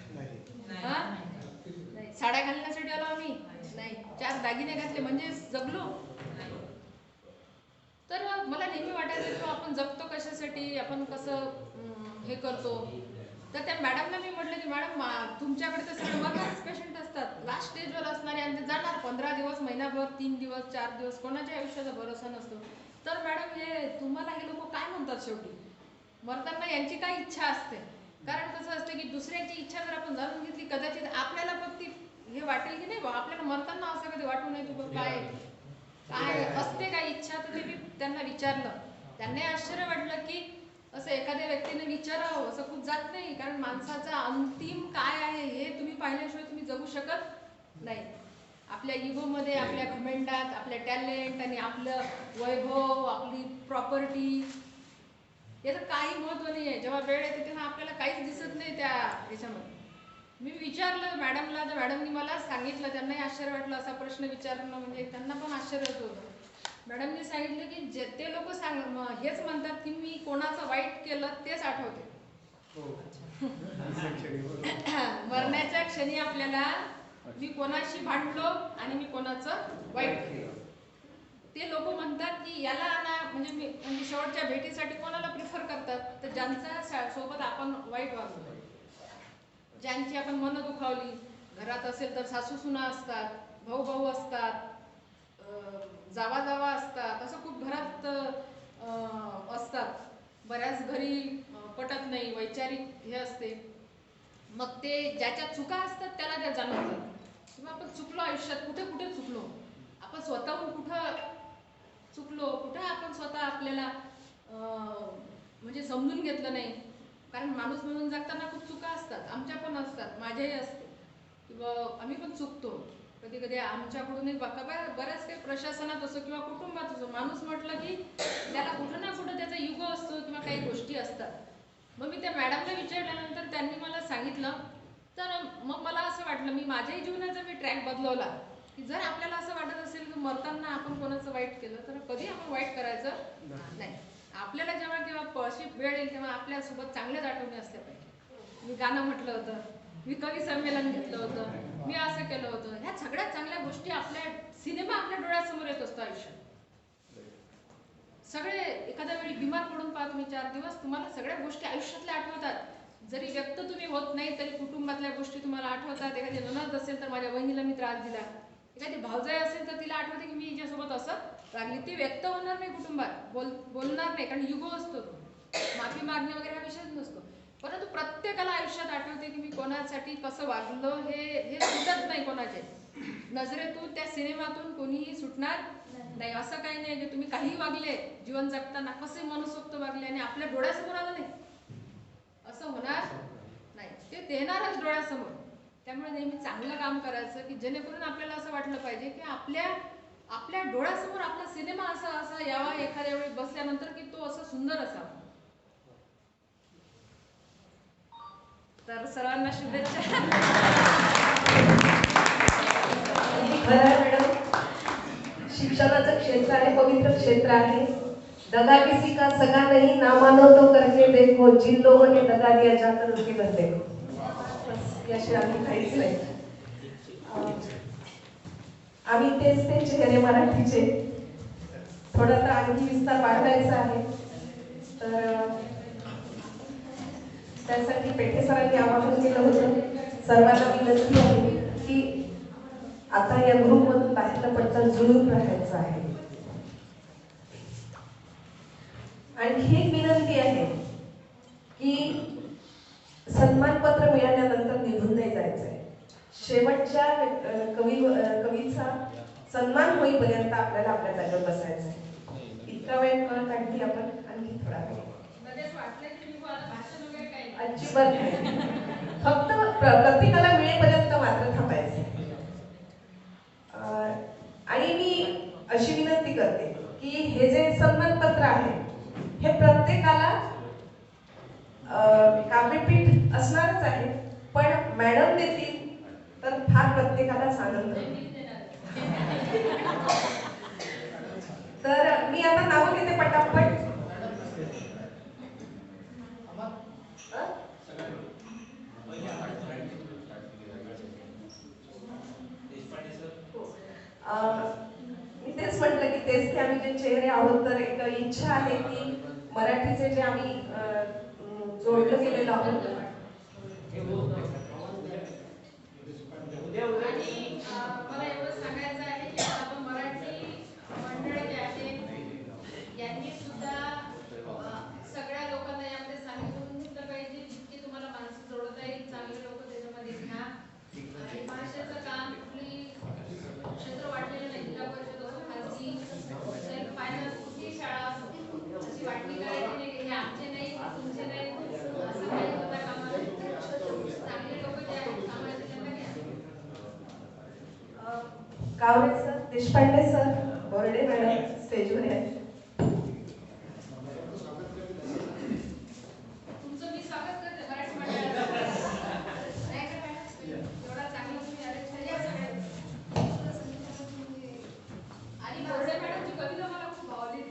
नाही. साड्या घालण्यासाठी आलो आम्ही नाही, 4 दागिने घातले म्हणजे जगलो. तर मला नेहमी वाटायचं की आपण जगतो कशासाठी, आपण कसं हे करतो. तर त्या मॅडमला मी म्हटलं की मॅडम तुमच्याकडे तर सगळे मरणारच पेशंट असतात, लास्ट स्टेजवर असणारे, आणि ते जाणार 15 दिवस, महिनाभर, 3 दिवस, 4 दिवस, कोणाच्या आयुष्याचा भरोसा नसतो. तर मॅडम हे तुम्हाला हे लोक काय म्हणतात, शेवटी मरताना यांची काय इच्छा असते. कारण कसं असतं की दुसऱ्याची इच्छा जर आपण जाणून घेतली, कदाचित आपल्याला फक्त हे वाटेल की नाही बा आपल्याला मरताना असं कधी वाटू नये की काय असते काय इच्छा. तर ते मी त्यांना विचारलं, त्यांना आश्चर्य वाटलं की असं एखाद्या व्यक्तीने विचारावं असं खूप जात नाही. कारण माणसाचा अंतिम काय आहे हे तुम्ही पाहिल्याशिवाय तुम्ही जगू शकत नाही. आपल्या इगोमध्ये, आपल्या घमेंडात, आपल्या टॅलेंट आणि आपलं वैभव, आपली प्रॉपर्टी याचं काही महत्त्व नाही आहे. जेव्हा वेळ येते तेव्हा आपल्याला काहीच दिसत नाही त्या ह्याच्यामध्ये. मी विचारलं मॅडमला, तर मॅडमनी मला सांगितलं, त्यांनाही आश्चर्य वाटलं असा प्रश्न विचारणं, म्हणजे त्यांना पण आश्चर्य होतं. मॅडमनी सांगितलं की जे ते लोक हेच म्हणतात की मी कोणाचं वाईट केलं तेच आठवते, मरण्याच्या क्षणी आपल्याला मी कोणाशी भांडलो आणि मी कोणाचं वाईट केलं, ते लोक म्हणतात की याला आणा, म्हणजे शेवटच्या भेटीसाठी कोणाला प्रिफर करतात, तर ज्यांच्या सोबत आपण वाईट वागलो, ज्यांची आपण मनं दुखावली. घरात असेल तर सासू सुना असतात, भाऊ भाऊ असतात, जावा जावा असतात, असं खूप घरात असतात. बऱ्याच घरी पटत नाही, वैचारिक हे असते. मग ते ज्याच्या चुका असतात त्याला त्या जाणवतात किंवा आपण चुकलो आयुष्यात, कुठे कुठे चुकलो, आपण स्वतःहून कुठं चुकलो, कुठं आपण स्वतः आपल्याला म्हणजे समजून घेतलं नाही. कारण माणूस म्हणून जगताना खूप चुका असतात, आमच्या पण असतात, माझ्याही असते, किंवा आम्ही पण चुकतो कधी कधी आमच्याकडूनही. बऱ्याच काही प्रशासनात असो किंवा कुटुंबात असो, माणूस म्हटलं की त्याला कुठं ना कुठं त्याचा युगो असतो किंवा काही गोष्टी असतात. मग मी त्या मॅडमला विचारल्यानंतर त्यांनी मला सांगितलं, तर मग मला असं वाटलं, मी माझ्याही जीवनाचा मी ट्रॅक बदलवला की जर आपल्याला असं वाटत असेल की मरताना आपण कोणाचं वाईट केलं तर कधी आपण वाईट करायचं नाही. आपल्याला जेव्हा किंवा अशी वेळ येईल तेव्हा आपल्यासोबत चांगल्याच आठवणी असल्या पाहिजे. मी गाणं म्हटलं होतं, मी कवी संमेलन घेतलं होतं, मी असं केलं होतं, ह्या सगळ्यात चांगल्या गोष्टी आपल्या सिनेमा आपल्या डोळ्यासमोर येत असतो आयुष्यात. सगळे एखाद्या वेळी बिमार पडून पहा तुम्ही 4 दिवस, तुम्हाला सगळ्या गोष्टी आयुष्यातल्या आठवतात. जरी व्यक्त तुम्ही होत नाही तरी कुटुंबातल्या गोष्टी तुम्हाला आठवतात. एखादी नणद असेल तर माझ्या बहिणीला मी त्रास दिला, एखादी भावजाई असेल तर तिला आठवते की मी हिच्यासोबत असं रागली. ती व्यक्त होणार नाही कुटुंबात, बोलणार नाही, कारण युगो असतो, माफी मागणे वगैरे हा विषयच नसतो. परंतु प्रत्येकाला आयुष्यात आठवते की मी कोणासाठी कसं वागलो, हे सुटत नाही कोणाचे नजरेतून, त्या सिनेमातून कोणीही सुटणार नाही. असं काही नाही की तुम्ही काही वागले जीवन जगताना, कसे मनसोक्त वागले आणि आपल्या डोळ्यासमोर आलं नाही, असं होणार नाही. ते देणारच डोळ्यासमोर. त्यामुळे नेहमी चांगलं काम करायचं की जेणेकरून आपल्याला असं वाटलं पाहिजे की आपल्या डोळ्यासमोर आपला सिनेमा असा यावा एखाद्या वेळी बसल्यानंतर की तो असं सुंदर असावा. तर सर्वांना शुभेच्छा.
खरं मॅडम, शिक्षणाचं क्षेत्र आहे, पवित्र क्षेत्र आहे. दगा किसी का सगा नहीं, ना मानो तो करके देखो, जिन लोगों ने दगा दिया जाकर उनके घर देखो. बस याशिवाय आम्ही काहीच नाही. आम्ही तेच चेहरे मराठीचे थोडासा आणखी विस्तार वाढवायचा आहे. तर त्यासाठी पेठे सरांनी आवाहन केलं होतं. सर्वांना विनंती आहे की आता या ग्रुपमधून बाहेर पडताना जुळून राहायचं आहे. आणखी एक विनंती आहे की सन्मानपत्र मिळाल्यानंतर निघून नाही जायचंय. शेवटच्या कवीचा सन्मान होईपर्यंत आपल्याला आपल्या जागेवर बसायचं आहे. इतका वेळ काढली आपण, आणखी थोडा वेळ अजिबात नाही. फक्त प्रत्येकाला मिळेपर्यंत मात्र थांबायचं. आणि मी अशी विनंती करते की हे जे सन्मानपत्र आहे हे प्रत्येकाला काव्यपीठ असणारच आहे, पण मॅडम देतील तर फार प्रत्येकालाच आनंद. तर मी आता नावं घेते पटापट. मी तेच म्हटलं की तेच की आम्ही जे चेहरे आहोत, तर एक इच्छा आहे की मराठीचे जे आम्ही जोडलं गेलेलो आहोत.
आणि मला एवढं सांगायचं आहे की आपण मराठी मंडळ जे आहे यांनी सुद्धा सगळ्या लोकांना यामध्ये सामील करून घेतलं पाहिजे. जितकी तुम्हाला माणसं जोडता येईल चांगले लोक त्याच्यामध्ये घ्या. आणि भाषेचं काम कुठली क्षेत्र वाटलेलं नाही, जिल्हा परिषद असो, खाजगी, सेल्फ फायनान्स, कुठली शाळा असो, अशी वाटणी करायची नाही की हे आमचे नाही तुमचे नाही, असं काही होता कामा नये. चांगले लोक जे आहेत कामाचे त्यांना घ्या.
कावरे sir, Deshpande sir, Borde madam स्टेजवर आहेत.
तुमचं मी स्वागत करते मराठी मंडळाचं. नाही का मॅडम, एवढा चांगला तुम्ही अरेंज केली सगळ्यांनी. आणि बोर्डे मॅडमची कविता मला खूप भावली.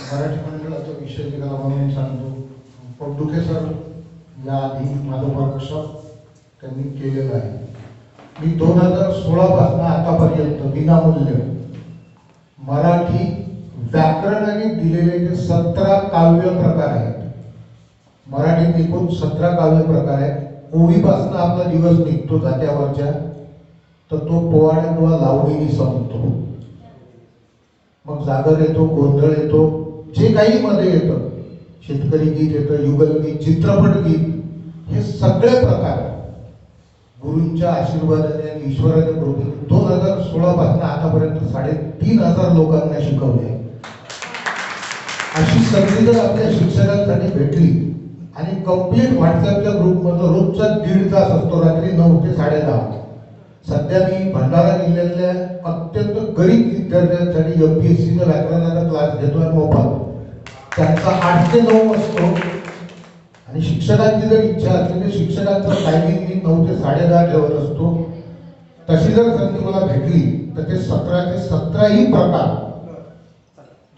मराठी मंडळाचा विषय निघाला म्हणून सांगतो. पोटदुखे सर या आधी माझं वर्कशॉप त्यांनी केलेलं आहे. मी 2016 पासून आतापर्यंत विनामूल्य मराठी व्याकरणाने दिलेले जे 17 काव्य प्रकार आहेत, मराठीत एकूण 17 काव्य प्रकार आहेत. ओवीपासून आपला दिवस निघतो जात्यावरच्या, तर तो पोवाड्या किंवा लावणीने संपतो. मग जागर येतो, गोंधळ येतो, जे काही मध्ये येतं, शेतकरी गीत येतं, युगलगीत, चित्रपट गीत, हे सगळे प्रकार गुरूंच्या आशीर्वादाने आणि ईश्वराच्या कृपेने 2016 पासून आतापर्यंत 3500 लोकांना शिकवले. अशी संधी जर आपल्या शिक्षकांसाठी भेटली आणि कंप्लीट व्हॉट्सअपच्या ग्रुपमधलं रोजचा 1.5 तास असतो, रात्री 9 ते 10:30. सध्या मी भंडारा जिल्ह्यातल्या अत्यंत गरीब विद्यार्थ्यांसाठी MPSCचा व्याकरणाचा क्लास घेतो आहे मोफत. त्यांचा 8 ते 9 असतो आणि शिक्षकांची जर इच्छा असली तर शिक्षकांचा टायमिंग मी 9 ते 10:30 ठेवत असतो. तशी जर संधी मला भेटली तर ते 17 चे 17ही प्रकार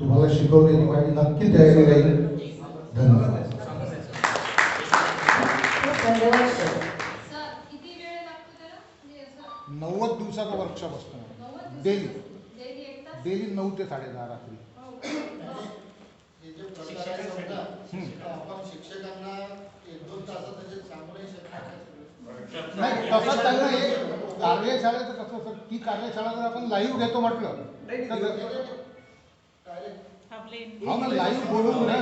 तुम्हाला शिकवण्याची माझी नक्की तयारी राहील. धन्यवाद.
धन्यवाद सर.
90 दिवसाचा वर्कशॉप असतो डेली 9 ते 10:30 रात्री.
आपण शिक्षकांना 1-2 तासात सांगू नाही शकत.
नाही तसं चाललं आहे. कार्यशाळेचं कसं सर, ती कार्यशाळा जर आपण लाईव्ह घेतो म्हटलं हा मग लाईव्ह बोलून ना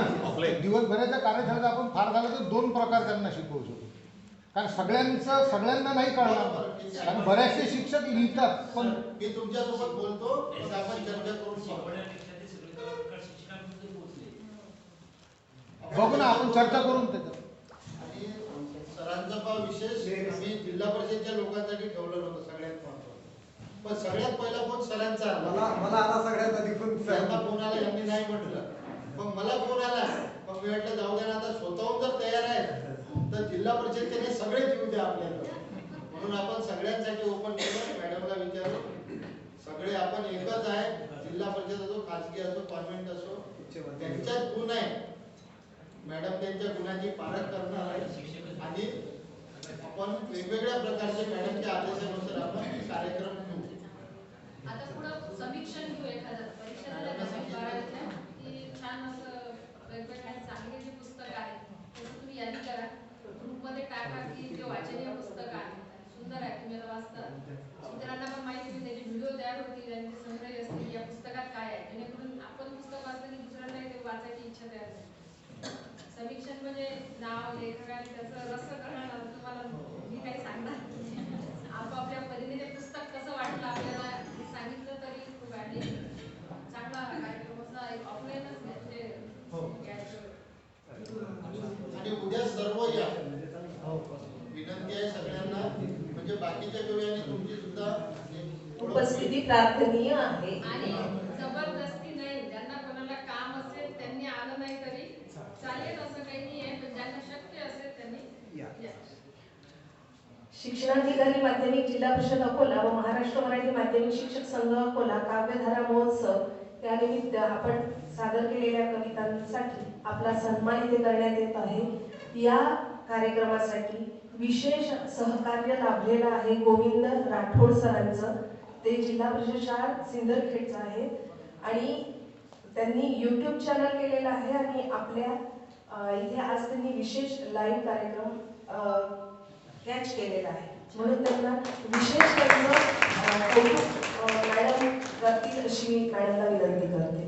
दिवसभराच्या कार्यशाळेत आपण फार झालं तर 2 प्रकार त्यांना शिकवू शकतो. कारण सगळ्यांना नाही कळणार, कारण बरेचसे शिक्षक लिहितात. पण
मी तुमच्यासोबत बोलतो, मग आपण चर्चा करून
बघू ना, आपण चर्चा करून त्याच्यात.
आणि सरांचा विशेष आम्ही जिल्हा परिषदच्या लोकांसाठी ठेवलं नव्हतं सगळ्यात महत्त्वाचं. पण सगळ्यात पहिला फोन सरांचा
मला आता सगळ्यात आधी
फोन आला, यांनी नाही म्हटलं, मग मला फोन आला. मग मी म्हटलं जाऊ द्या ना, आता स्वतःहून जर तयार आहे तर जिल्हा परिषदचे सगळे जीव द्या आपल्याला. म्हणून आपण सगळ्यांसाठी ओपन केलं. मॅडमला विचारलं, सगळे आपण एकच आहे. जिल्हा परिषद असो, खासगी असो, कॉन्व्हेंट असो, त्यांच्यात गुण आहे. मॅडम त्यांच्या गुणाची पारख करणार आहे आणि आपण वेगवेगळ्या प्रकारचे मॅडमच्या आदेशानुसार आपण कार्यक्रम घेऊ.
आता पुढं समीक्षण घेऊ एखादं परीक्षा झाल्या 12वीच्या की छान असं वेगवेगळे चांगले जे पुस्तक आहेत त्याचं तुम्ही यादी करा, ग्रुपमध्ये टाका की जे वाचनीय पुस्तक आहे सुंदर आहे, तुम्ही आता वाचता, इतरांना पण माहिती होईल, त्याचे व्हिडिओ तयार होतील, त्यांचे संग्रह असतील या पुस्तकात काय आहे, जेणेकरून आपण पुस्तक वाचलं की दुसऱ्यांनाही ते वाचायची इच्छा तयार होईल. समीक्षण म्हणजे नाव, लेखक आणि त्याचं रसग्रहण. तुम्हाला मी काही सांगणार आपापल्या परीने ते पुस्तक कसं वाटलं आपल्याला सांगितलं तरी खूप आहे. चांगला कार्यक्रम असा एक ऑफलाईनच म्हणजे
आणि उद्या सर्व या, विनंती आहे सगळ्यांना, म्हणजे बाकीच्या वेळी तुमची सुद्धा
उपस्थिती प्रार्थनीय आहे
आणि जबरदस्ती नाही. ज्यांना कोणाला काम असेल त्यांनी आलं नाही तरी चालेल, असं काही नाही आहे, पण ज्यांना शक्य असेल त्यांनी या.
शिक्षणाधिकारी माध्यमिक जिल्हा परिषद अकोला व महाराष्ट्र मराठी माध्यमिक शिक्षक संघ अकोला काव्यधारा महोत्सव त्यानिमित्त आपण सादर केलेल्या कवितांसाठी आपला सन्मान इथे करण्यात येत आहे. या कार्यक्रमासाठी विशेष सहकार्य लाभलेलं आहे गोविंद राठोड सरांचं. ते जिल्हा परिषद शाळा सिंदरखेडचं आहे आणि त्यांनी YouTube चॅनल केलेलं आहे आणि आपल्या इथे आज त्यांनी विशेष लाईव्ह कार्यक्रम कॅच केलेला आहे, म्हणून त्यांना विशेष कौतुक मॅडम करतील अशी मी मॅडमला विनंती करते.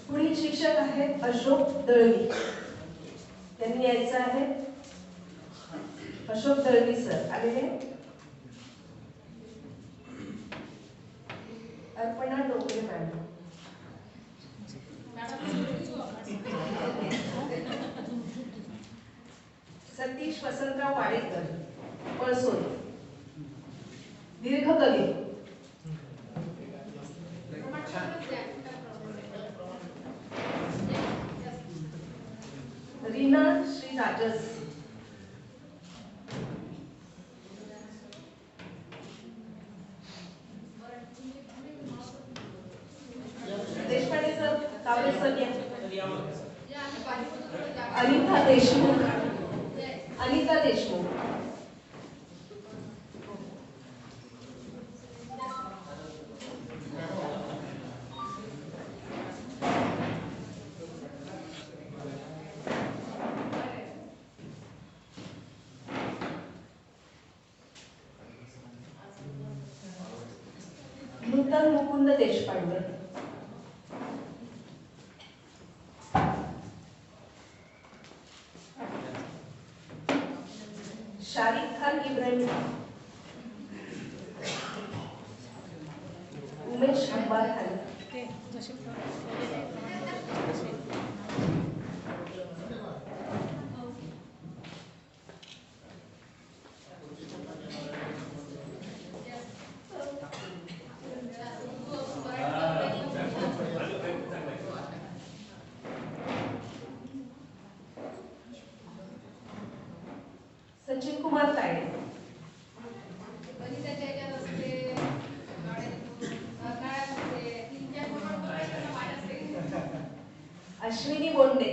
पुढील शिक्षक आहेत अशोक दळवी. त्यांनी यायचं आहे. अशोक दळवी सर आलेले. अर्पणा डोंगरे मॅडम. सतीश वसंतराव वाडेकर पळसोद. दीर्घकवी कावरे सन्या, अनिता देशमुख, अनिता देशमुख, नूतन मुकुंद देशपांडे, शारिक खान इब्राहिम, उमेश अब्बास खान, सचिन कुमार तायडे, अश्विनी बोंडे,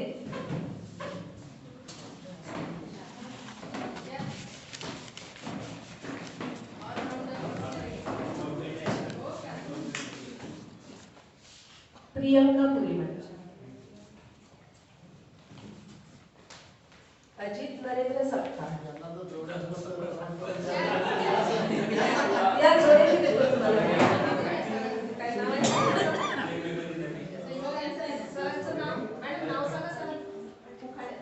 प्रियंका पुरीमल, अजित नरेंद्र सपकाळ, या जोड्याची देतो तुम्हाला. काय नाव आहे? सरांचं नाव मॅडम, नाव सांगा सर.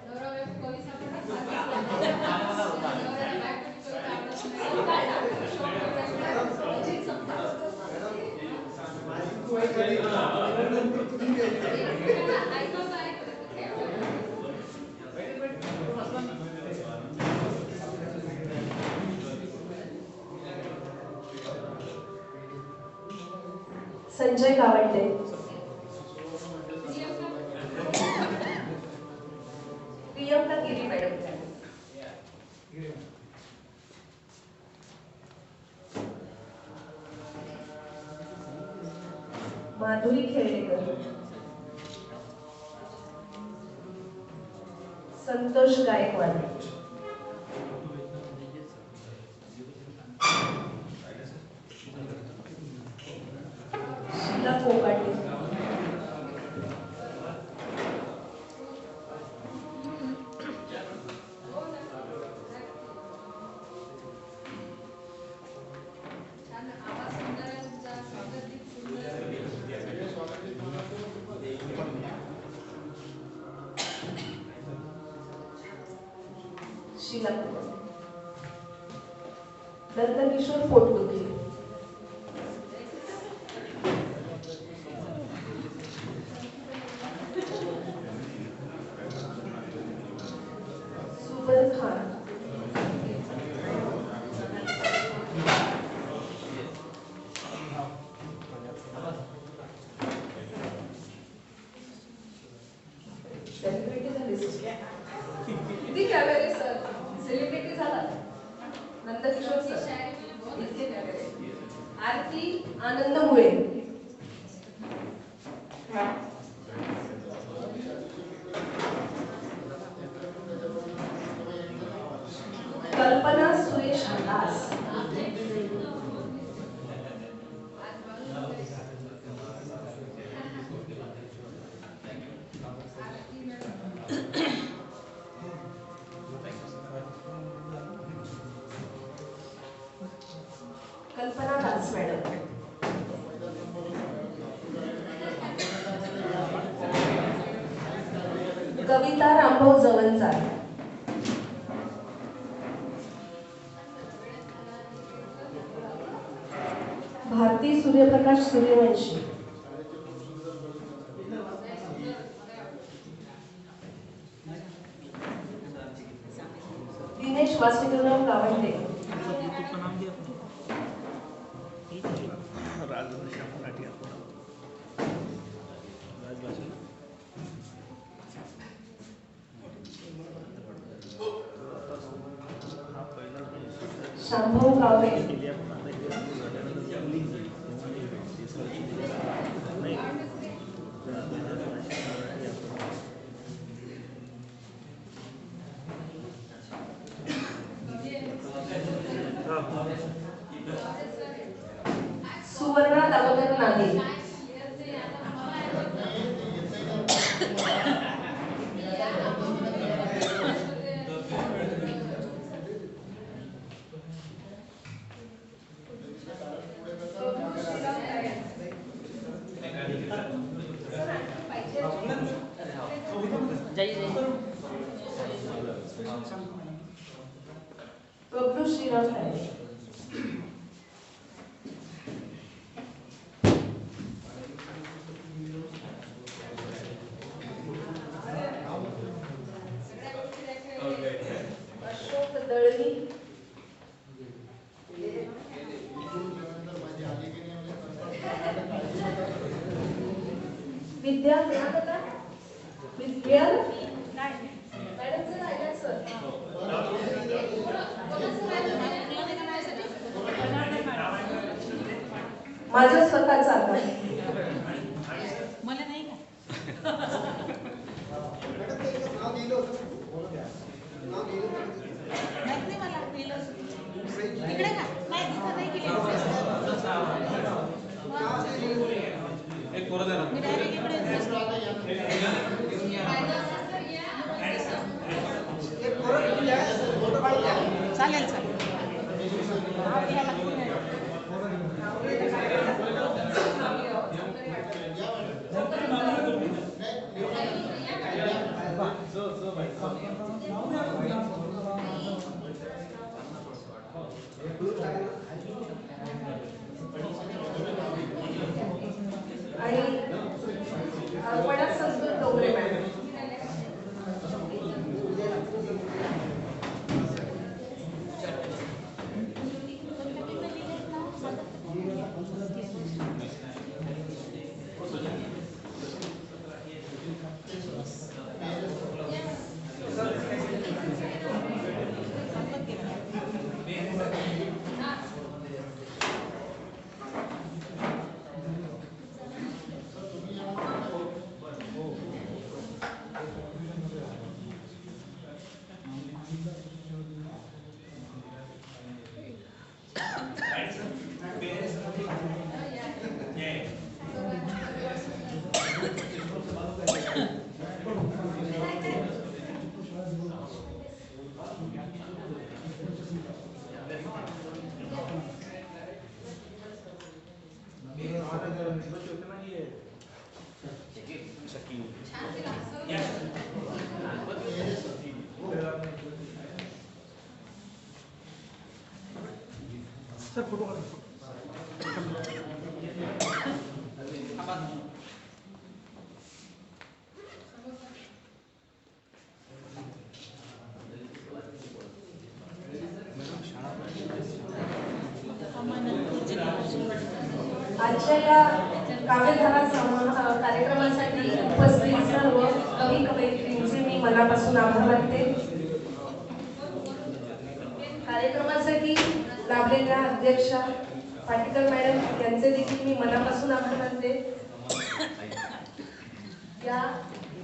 गौरव कवी संजय गावंडे, प्रियंका गिरी मॅडम, माधुरी खेळणेकर, संतोष गायकवाड, शीला कोकाटे, शीला नंदकिशोर पोटदुखे, सुबर खान, सेलिब्रिटी झाली किती कॅमेरे सर, सेलिब्रिटी झाला. नंदकिशोर सर, इतके कॅमेरे. आरती आनंद मुळे, कल्पना सुरेश दास, कल्पना दास मॅडम, कविता रामभाऊ जवंचार, भारती सूर्यप्रकाश सूर्यवंशी, दिनेश वासुदेवराव गावंडे, शांभाऊ कावरे, आहे. प्रभू श्रीराम तारे. अशोक दळवी. विद्या मिळालं का? मिळालं? मॅडमचं राहिलं सर. माझं स्वतःचं आता
मला नाही का माहित नाही मला इकडे का नाही तिथं नाही केलं
एक पोरं द्या ना.
मी डायरेक्ट इकडे चालेल चालेल
आणि Arpana Sanskrit Dongre madam.
Sir photo काढा.
आजच्या या काव्यधारा कार्यक्रमासाठी उपस्थित सर्व कवी कवयित्रींचे मी मनापासून आभार मानते. कार्यक्रमासाठी लाभलेल्या अध्यक्षा पाटीकर मॅडम यांचे देखील मी मनापासून आभार मानते. या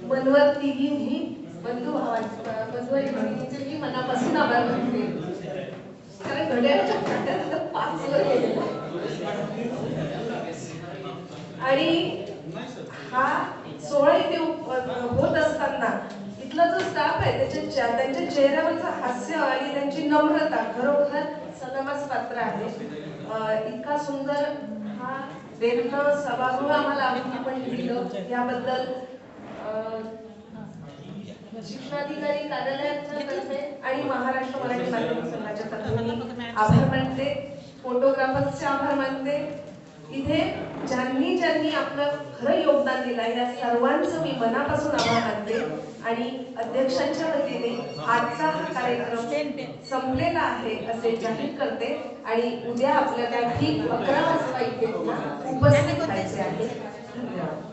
मनवर तिघींनी बंधुभावांचे मी मनापासून आभार मानते. कारण घड्याळाच्या काट्यानंतर 5 वर गेलेला आणि हा सोहळा इथे होत असताना इथला जो स्टाफ आहे त्यांच्या चेहऱ्यावरचं हास्य आणि त्यांची नम्रता खरोखर सन्मानास पात्र आहे. इतका सुंदर हा वेदना सभागृह आम्हाला आपण दिलं याबद्दल शिक्षणाधिकारी कार्यालयाच्या तर्फे आणि महाराष्ट्र मराठी माध्यम संघाच्या तर्फे मी आभार मानते. फोटोग्राफर्सचे आभार मानते. इथे ज्यांनी आपलं खरं योगदान दिलं या सर्वांचं मी मनापासून आभार मानते. आणि अध्यक्षांच्या वतीने आजचा हा कार्यक्रम संपलेला आहे असे जाहीर करते. आणि उद्या आपल्याला ठीक 11 वाजता इथे उपस्थित व्हायचे आहे. धन्यवाद.